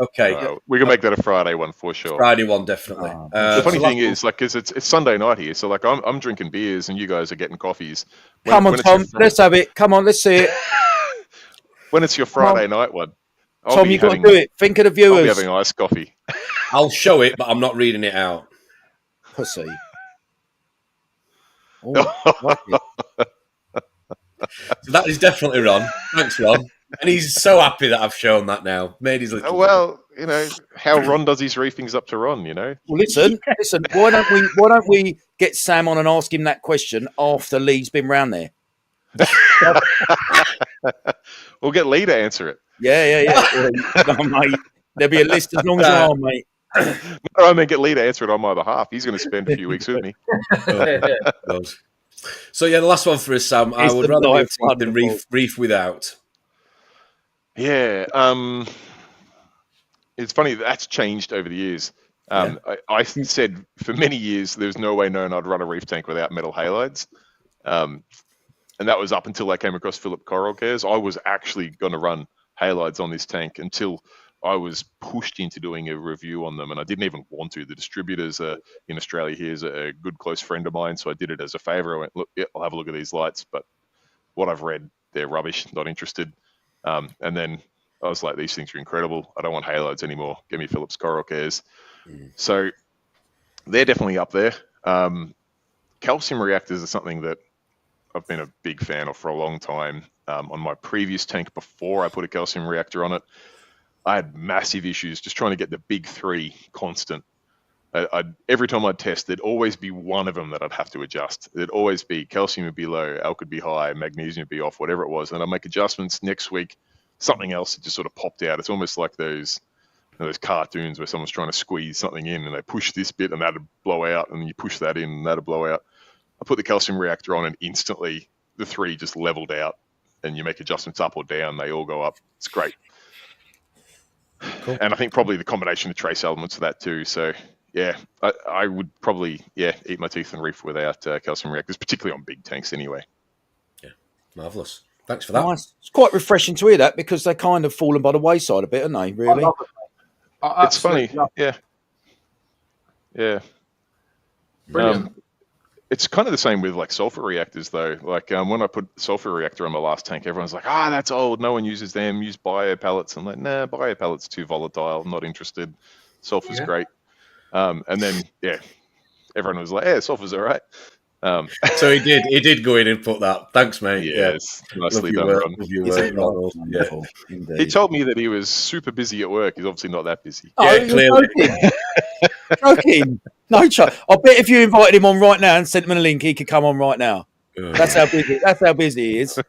Okay. We can make that a Friday one for sure. Friday one, definitely. The funny thing is, like, cause it's Sunday night here, so like I'm drinking beers and you guys are getting coffees. Come on, Tom, let's have it. Come on, let's see it. When it's your Friday night one, Tom, you've got to do it. Think of the viewers. I'll be having iced coffee. I'll show it, but I'm not reading it out. Pussy. So that is definitely Ron. Thanks, Ron. And he's so happy that I've shown that now. Made his little. Well, you know how Ron does his reefing's up to Ron. You know. Well, listen. Why don't we get Sam on and ask him that question after Lee's been round there? We'll get Lee to answer it. Yeah. No, mate. There'll be a list as long as you're on, mate. No, I mean, get Lee to answer it on my behalf. He's going to spend a few weeks with me. So yeah, the last one for us, Sam. I would rather have the reef without. Yeah, it's funny that's changed over the years. I said for many years there's no way known I'd run a reef tank without metal halides, and that was up until I came across Philip Coral Cares. I was actually going to run halides on this tank until I was pushed into doing a review on them, and I didn't even want to. The distributors in Australia here is a good close friend of mine, so I did it as a favour. I went, look, I'll have a look at these lights, but what I've read, they're rubbish, not interested. And then I was like, these things are incredible. I don't want halides anymore. Give me Phillips Coral Cares. So they're definitely up there. Calcium reactors are something that I've been a big fan of for a long time. On my previous tank, before I put a calcium reactor on it, I had massive issues just trying to get the big three constant. Every time I'd test, there'd always be one of them that I'd have to adjust. There'd always be calcium would be low, alk would be high, magnesium would be off, whatever it was. And I'd make adjustments. Next week, something else had just sort of popped out. It's almost like those cartoons where someone's trying to squeeze something in and they push this bit and that'd blow out, and you push that in and that'd blow out. I put the calcium reactor on and instantly the three just leveled out, and you make adjustments up or down, they all go up. It's great. Cool. And I think probably the combination of trace elements of that too. So yeah, I would probably eat my teeth and reef without calcium reactors, particularly on big tanks anyway. Yeah, marvellous. Thanks for that. Nice. It's quite refreshing to hear that, because they're kind of fallen by the wayside a bit, aren't they, really? It's funny. Yeah. Brilliant. It's kind of the same with like sulfur reactors though. Like when I put sulfur reactor on my last tank, everyone's like, that's old. No one uses them. Use bio pellets. I'm like, nah, bio pellets too volatile. I'm not interested. Sulfur's great. And then, everyone was like, sulfur's all right. So he did go in and put that. Thanks, mate. Yes, nicely done, Ron. He told me that he was super busy at work. He's obviously not that busy. Clearly. Joking. No, I bet if you invited him on right now and sent him a link, he could come on right now. That's how busy he is.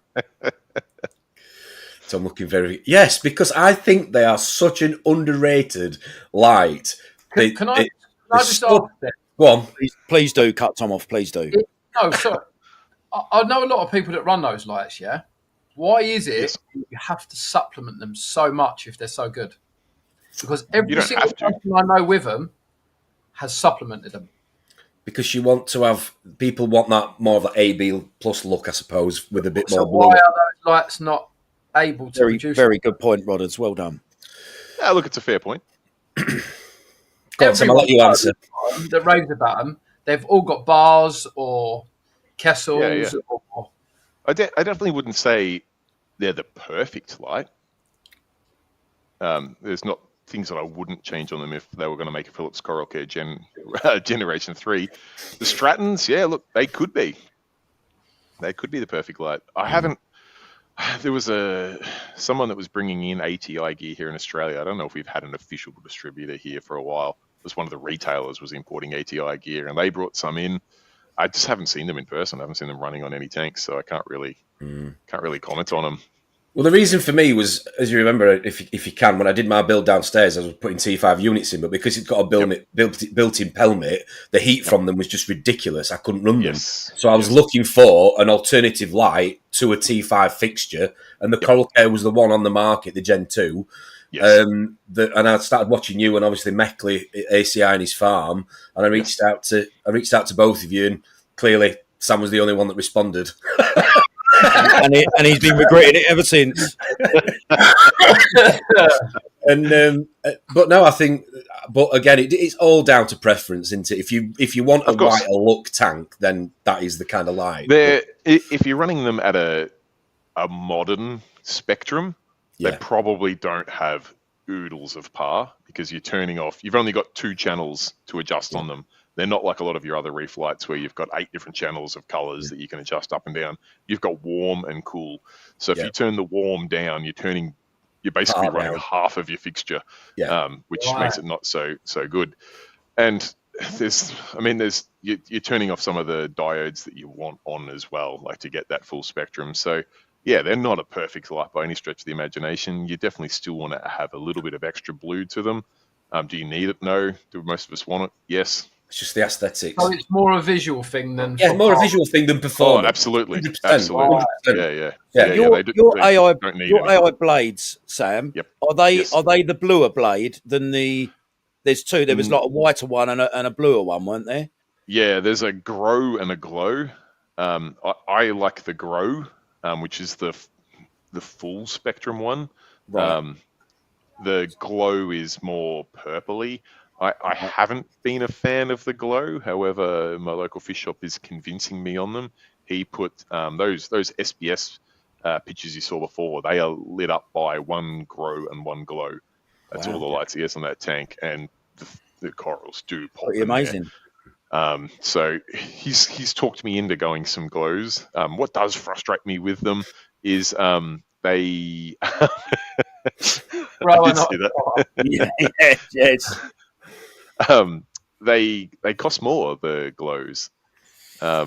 So I'm looking yes, because I think they are such an underrated light. Can I just ask that? Go on. Please do cut Tom off. Please do. No, so I know a lot of people that run those lights. Yeah, why is it Yes. you have to supplement them so much if they're so good? Because every don't single have to. person I know with them has supplemented them. Because you want to have people want that more of the AB plus look, I suppose, with a bit So more why blue. are those lights not able to Very, produce? very good point, Rodders. Well done. Yeah, look, it's a fair point. Go on, Sam, I'll let you answer. That raves about them. They've all got bars or kessels. Yeah. Or, I definitely wouldn't say they're the perfect light. There's not things that I wouldn't change on them if they were going to make a Philips Coral Care Generation 3. The Strattons, yeah, look, they could be. They could be the perfect light. I haven't... There was someone that was bringing in ATI gear here in Australia. I don't know if we've had an official distributor here for a while. It was one of the retailers was importing ATI gear, and they brought some in. I just haven't seen them in person. I haven't seen them running on any tanks, so I can't really comment on them. Well, the reason for me was, as you remember, if you can, when I did my build downstairs, I was putting T5 units in, but because it's got a built-in pelmet, the heat from them was just ridiculous. I couldn't run them. So I was looking for an alternative light to a T5 fixture, and the Coral Care was the one on the market, the Gen 2. Yes. And I started watching you and obviously Meckley at ACI and his farm, and I reached out to both of you, and clearly Sam was the only one that responded. and he's been regretting it ever since. But no, I think. But again, it's all down to preference, isn't it? If you want a whiter look tank, then that is the kind of light. If you're running them at a modern spectrum, they probably don't have oodles of par because you're turning off. You've only got 2 channels to adjust on them. They're not like a lot of your other reef lights where you've got 8 different channels of colors that you can adjust up and down. You've got warm and cool. So if you turn the warm down, you're basically running half of your fixture, which makes it not so good. And you're turning off some of the diodes that you want on as well, like to get that full spectrum. So yeah, they're not a perfect light by any stretch of the imagination. You definitely still want to have a little bit of extra blue to them. Do you need it? No. Do most of us want it? Yes. It's just the aesthetics. So it's more a visual thing than more a visual thing than performance. Oh, absolutely, 100%. absolutely. 100%. Your AI blades, Sam. Yep. Are they the bluer blade than the? There's 2. There was like a whiter one and a bluer one, weren't there? Yeah, there's a grow and a glow. I like the grow, which is the full spectrum one. Right. The glow is more purpley. I haven't been a fan of the glow. However, my local fish shop is convincing me on them. He put those SBS pictures you saw before. They are lit up by 1 grow and 1 glow. That's all the lights he has on that tank, and the corals do pop. Pretty amazing. So he's talked me into going some glows. What does frustrate me with them is they. I did see that. Yes. They cost more, the glows. I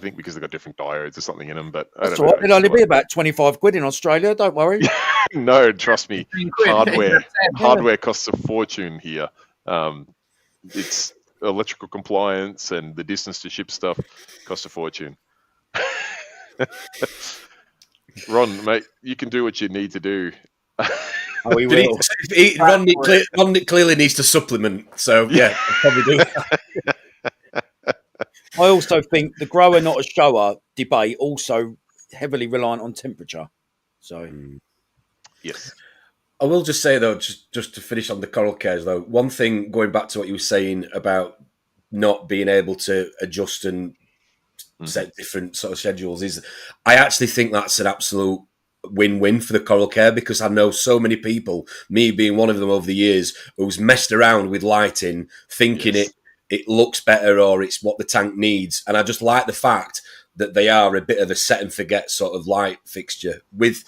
think because they've got different diodes or something in them. But that's all right. It'll only be about 25 quid in Australia. Don't worry. No, trust me. Hardware costs a fortune here. It's electrical compliance and the distance to ship stuff costs a fortune. Ron, mate, you can do what you need to do. Oh, we will. Ron clearly needs to supplement, so yeah, I'll probably do that. I also think the grower not a shower debate also heavily reliant on temperature. So, yes. I will just say though, just to finish on the coral cares though, one thing going back to what you were saying about not being able to adjust and set different sort of schedules is, I actually think that's an absolute win-win for the coral care, because I know so many people, me being one of them over the years, who's messed around with lighting, thinking it looks better or it's what the tank needs. And I just like the fact that they are a bit of a set and forget sort of light fixture with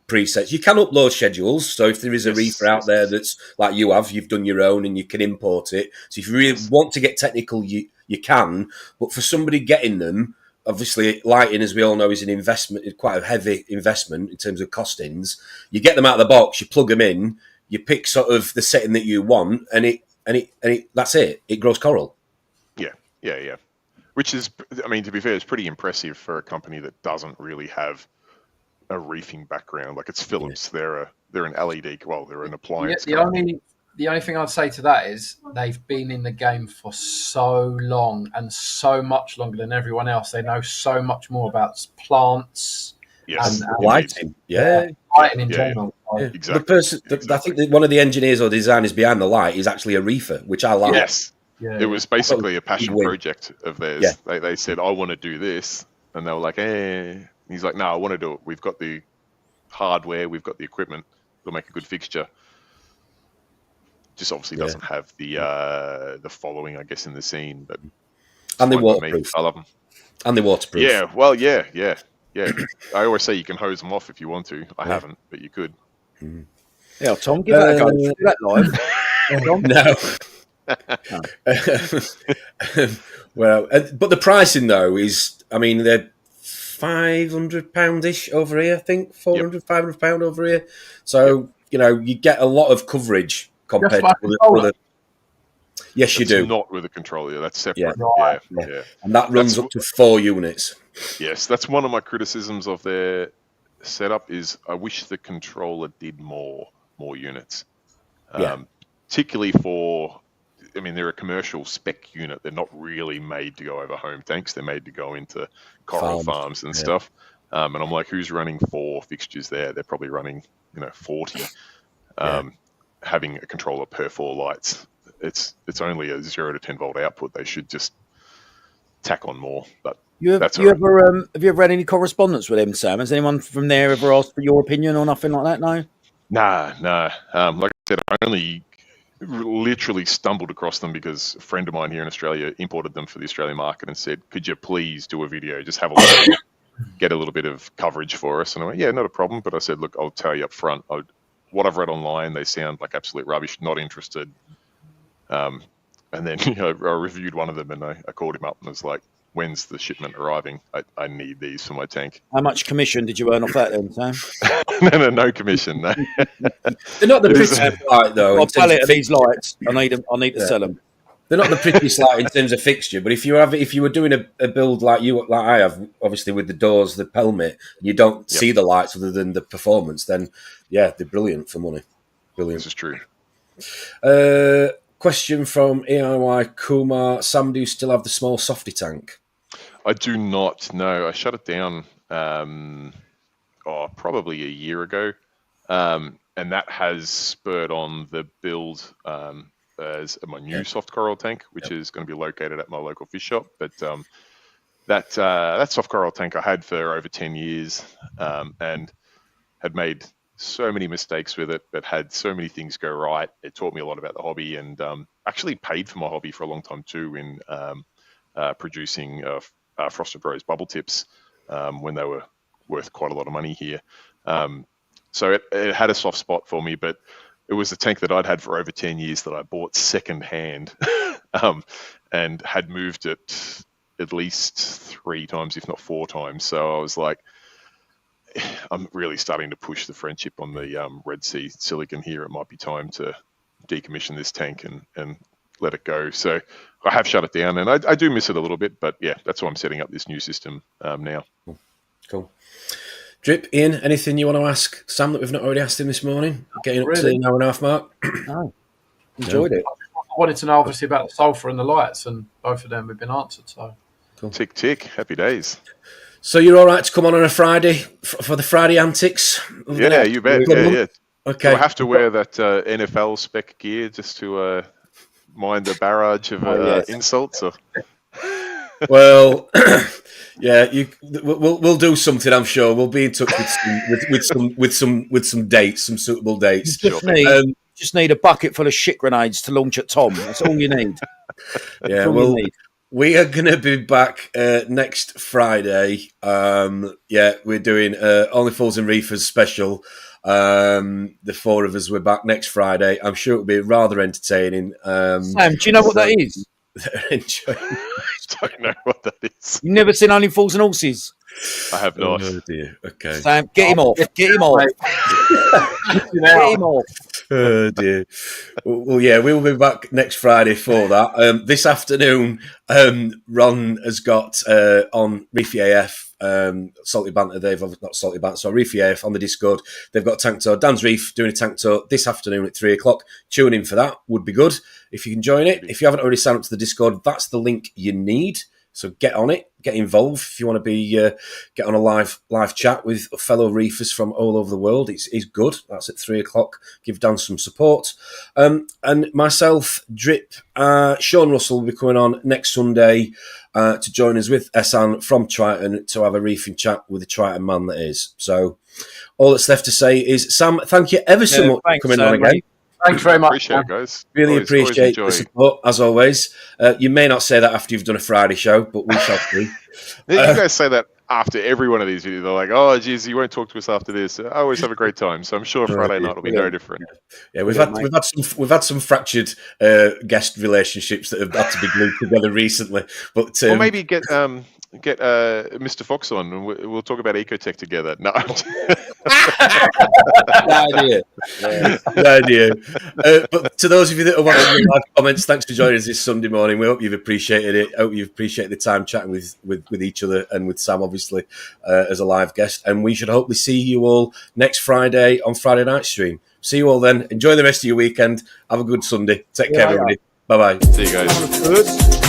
presets. You can upload schedules, so if there is a reefer out there that's like you've done your own and you can import it. So if you really want to get technical, you can. But for somebody getting them, obviously lighting, as we all know, is an investment, quite a heavy investment in terms of costings. You get them out of the box, you plug them in, you pick sort of the setting that you want, and it that's it. It grows coral. Yeah. Which is, I mean, to be fair, it's pretty impressive for a company that doesn't really have a reefing background. Like it's Philips, they're an LED, well, they're an appliance company. The only thing I'd say to that is they've been in the game for so long and so much longer than everyone else. They know so much more about plants. Yes, and lighting. Lighting in general. Yeah. Exactly. I think that one of the engineers or designers behind the light is actually a reefer, which I like. Yes. It was basically a passion project of theirs. Yeah. They said, I want to do this. And they were like, He's like, no, I want to do it. We've got the hardware. We've got the equipment. We'll make a good fixture. Just obviously doesn't have the following, I guess, in the scene. But and they're waterproof. I love them. And they're waterproof. Yeah, well, yeah. I always say you can hose them off if you want to. I haven't, but you could. Yeah, Tom, give that a go. Do that No. Well, but the pricing though is, I mean, they're £500-ish over here. I think £400-500 over here. So you get a lot of coverage compared to other. Yes, you do. Not with a controller. That's separate. Yeah. And that runs up to 4 units. Yes, that's one of my criticisms of their setup. Is I wish the controller did more units, particularly for. I mean, they're a commercial spec unit. They're not really made to go over home tanks. They're made to go into coral farms and stuff. And I'm like, who's running 4 fixtures there? They're probably running, 40. Having a controller per 4 lights. It's only a 0 to 10 volt output. They should just tack on more. But have you ever had any correspondence with them, Sam? Has anyone from there ever asked for your opinion or nothing like that? No. Nah. Like I said, I only literally stumbled across them because a friend of mine here in Australia imported them for the Australian market and said, "Could you please do a video? Just have a look, get a little bit of coverage for us." And I went, "Yeah, not a problem." But I said, "Look, I'll tell you up front. What I've read online, they sound like absolute rubbish. Not interested." And then I reviewed one of them and I called him up and was like, "When's the shipment arriving? I need these for my tank." How much commission did you earn off that then, Sam? No commission. No. They're not the prettiest light though. I'll pallet of these lights. I need to sell them. They're not the prettiest light in terms of fixture, but if you were doing a build like I have, obviously with the doors, the pelmet, you don't see the lights other than the performance. Then they're brilliant for money. Brilliant. This is true. Question from AIY Kumar. Sam, do you still have the small softy tank? I do not. No, I shut it down probably a year ago, and that has spurred on the build as my new soft coral tank, which is going to be located at my local fish shop. But that soft coral tank I had for over 10 years and had made so many mistakes with it, but had so many things go right. It taught me a lot about the hobby and actually paid for my hobby for a long time too in producing Frosted Rose bubble tips when they were worth quite a lot of money here. So it had a soft spot for me, but it was a tank that I'd had for over 10 years that I bought second hand and had moved it at least 3 times, if not 4 times. So I was like, I'm really starting to push the friendship on the Red Sea silicon here. It might be time to decommission this tank and let it go. So I have shut it down and I do miss it a little bit, but yeah, that's why I'm setting up this new system now. Cool. Drip, Ian, anything you want to ask Sam that we've not already asked him this morning? Getting up to the hour and a half mark. No. Enjoyed it. I wanted to know obviously about the sulphur and the lights, and both of them have been answered. So cool. Tick, happy days. So you're all right to come on a Friday for the Friday antics? Yeah, you bet. Yeah. Okay. Do I have to wear that NFL spec gear just to mind the barrage of insults? Or? Well, yeah, we'll do something. I'm sure we'll be in touch with some dates, some suitable dates. Just need a bucket full of shit grenades to launch at Tom. That's all you need. Yeah, well, we are going to be back next Friday. We're doing Only Fools and Reefers special. The 4 of us, we're back next Friday. I'm sure it'll be rather entertaining. Sam, do you know what that is? I don't know what that is. You've never seen Only Fools and Horses? I have not. Oh dear. Okay. Sam, get him off. Get him off. Get him off. Oh dear. Well, yeah, we will be back next Friday for that. This afternoon, Ron has got on Reefy AF, Salty Banter. They've not Salty Banter, so Reefy AF on the Discord. They've got tank tour. Dan's Reef doing a tank tour this afternoon at 3:00. Tune in for that. Would be good if you can join it. If you haven't already signed up to the Discord, that's the link you need. So get on it, get involved if you want to be get on a live chat with fellow reefers from all over the world. It's good. That's at 3:00. Give Dan some support. And myself, Drip, Sean Russell will be coming on next Sunday to join us with Esan from Triton to have a reefing chat with the Triton man that is. So all that's left to say is, Sam, thank you ever so much for coming on again. Mate. Thanks very much. Appreciate it, guys. Really Always appreciate enjoy. the support, as always. You may not say that after you've done a Friday show, but we shall see. You guys say that after every one of these videos. They're like, "Oh, geez, you won't talk to us after this." I always have a great time, so I'm sure Friday night will be no different. Yeah, we've had some fractured guest relationships that have had to be glued together recently. But or maybe get Mr. Fox on, and we'll talk about ecotech together. No, Good idea. Yeah. Good idea. But to those of you that are watching the live comments, thanks for joining us this Sunday morning. We hope you've appreciated it. I hope you've appreciated the time chatting with each other and with Sam, obviously, as a live guest. And we should hopefully see you all next Friday on Friday night stream. See you all then. Enjoy the rest of your weekend. Have a good Sunday. Take care, everybody. Bye-bye. see you guys.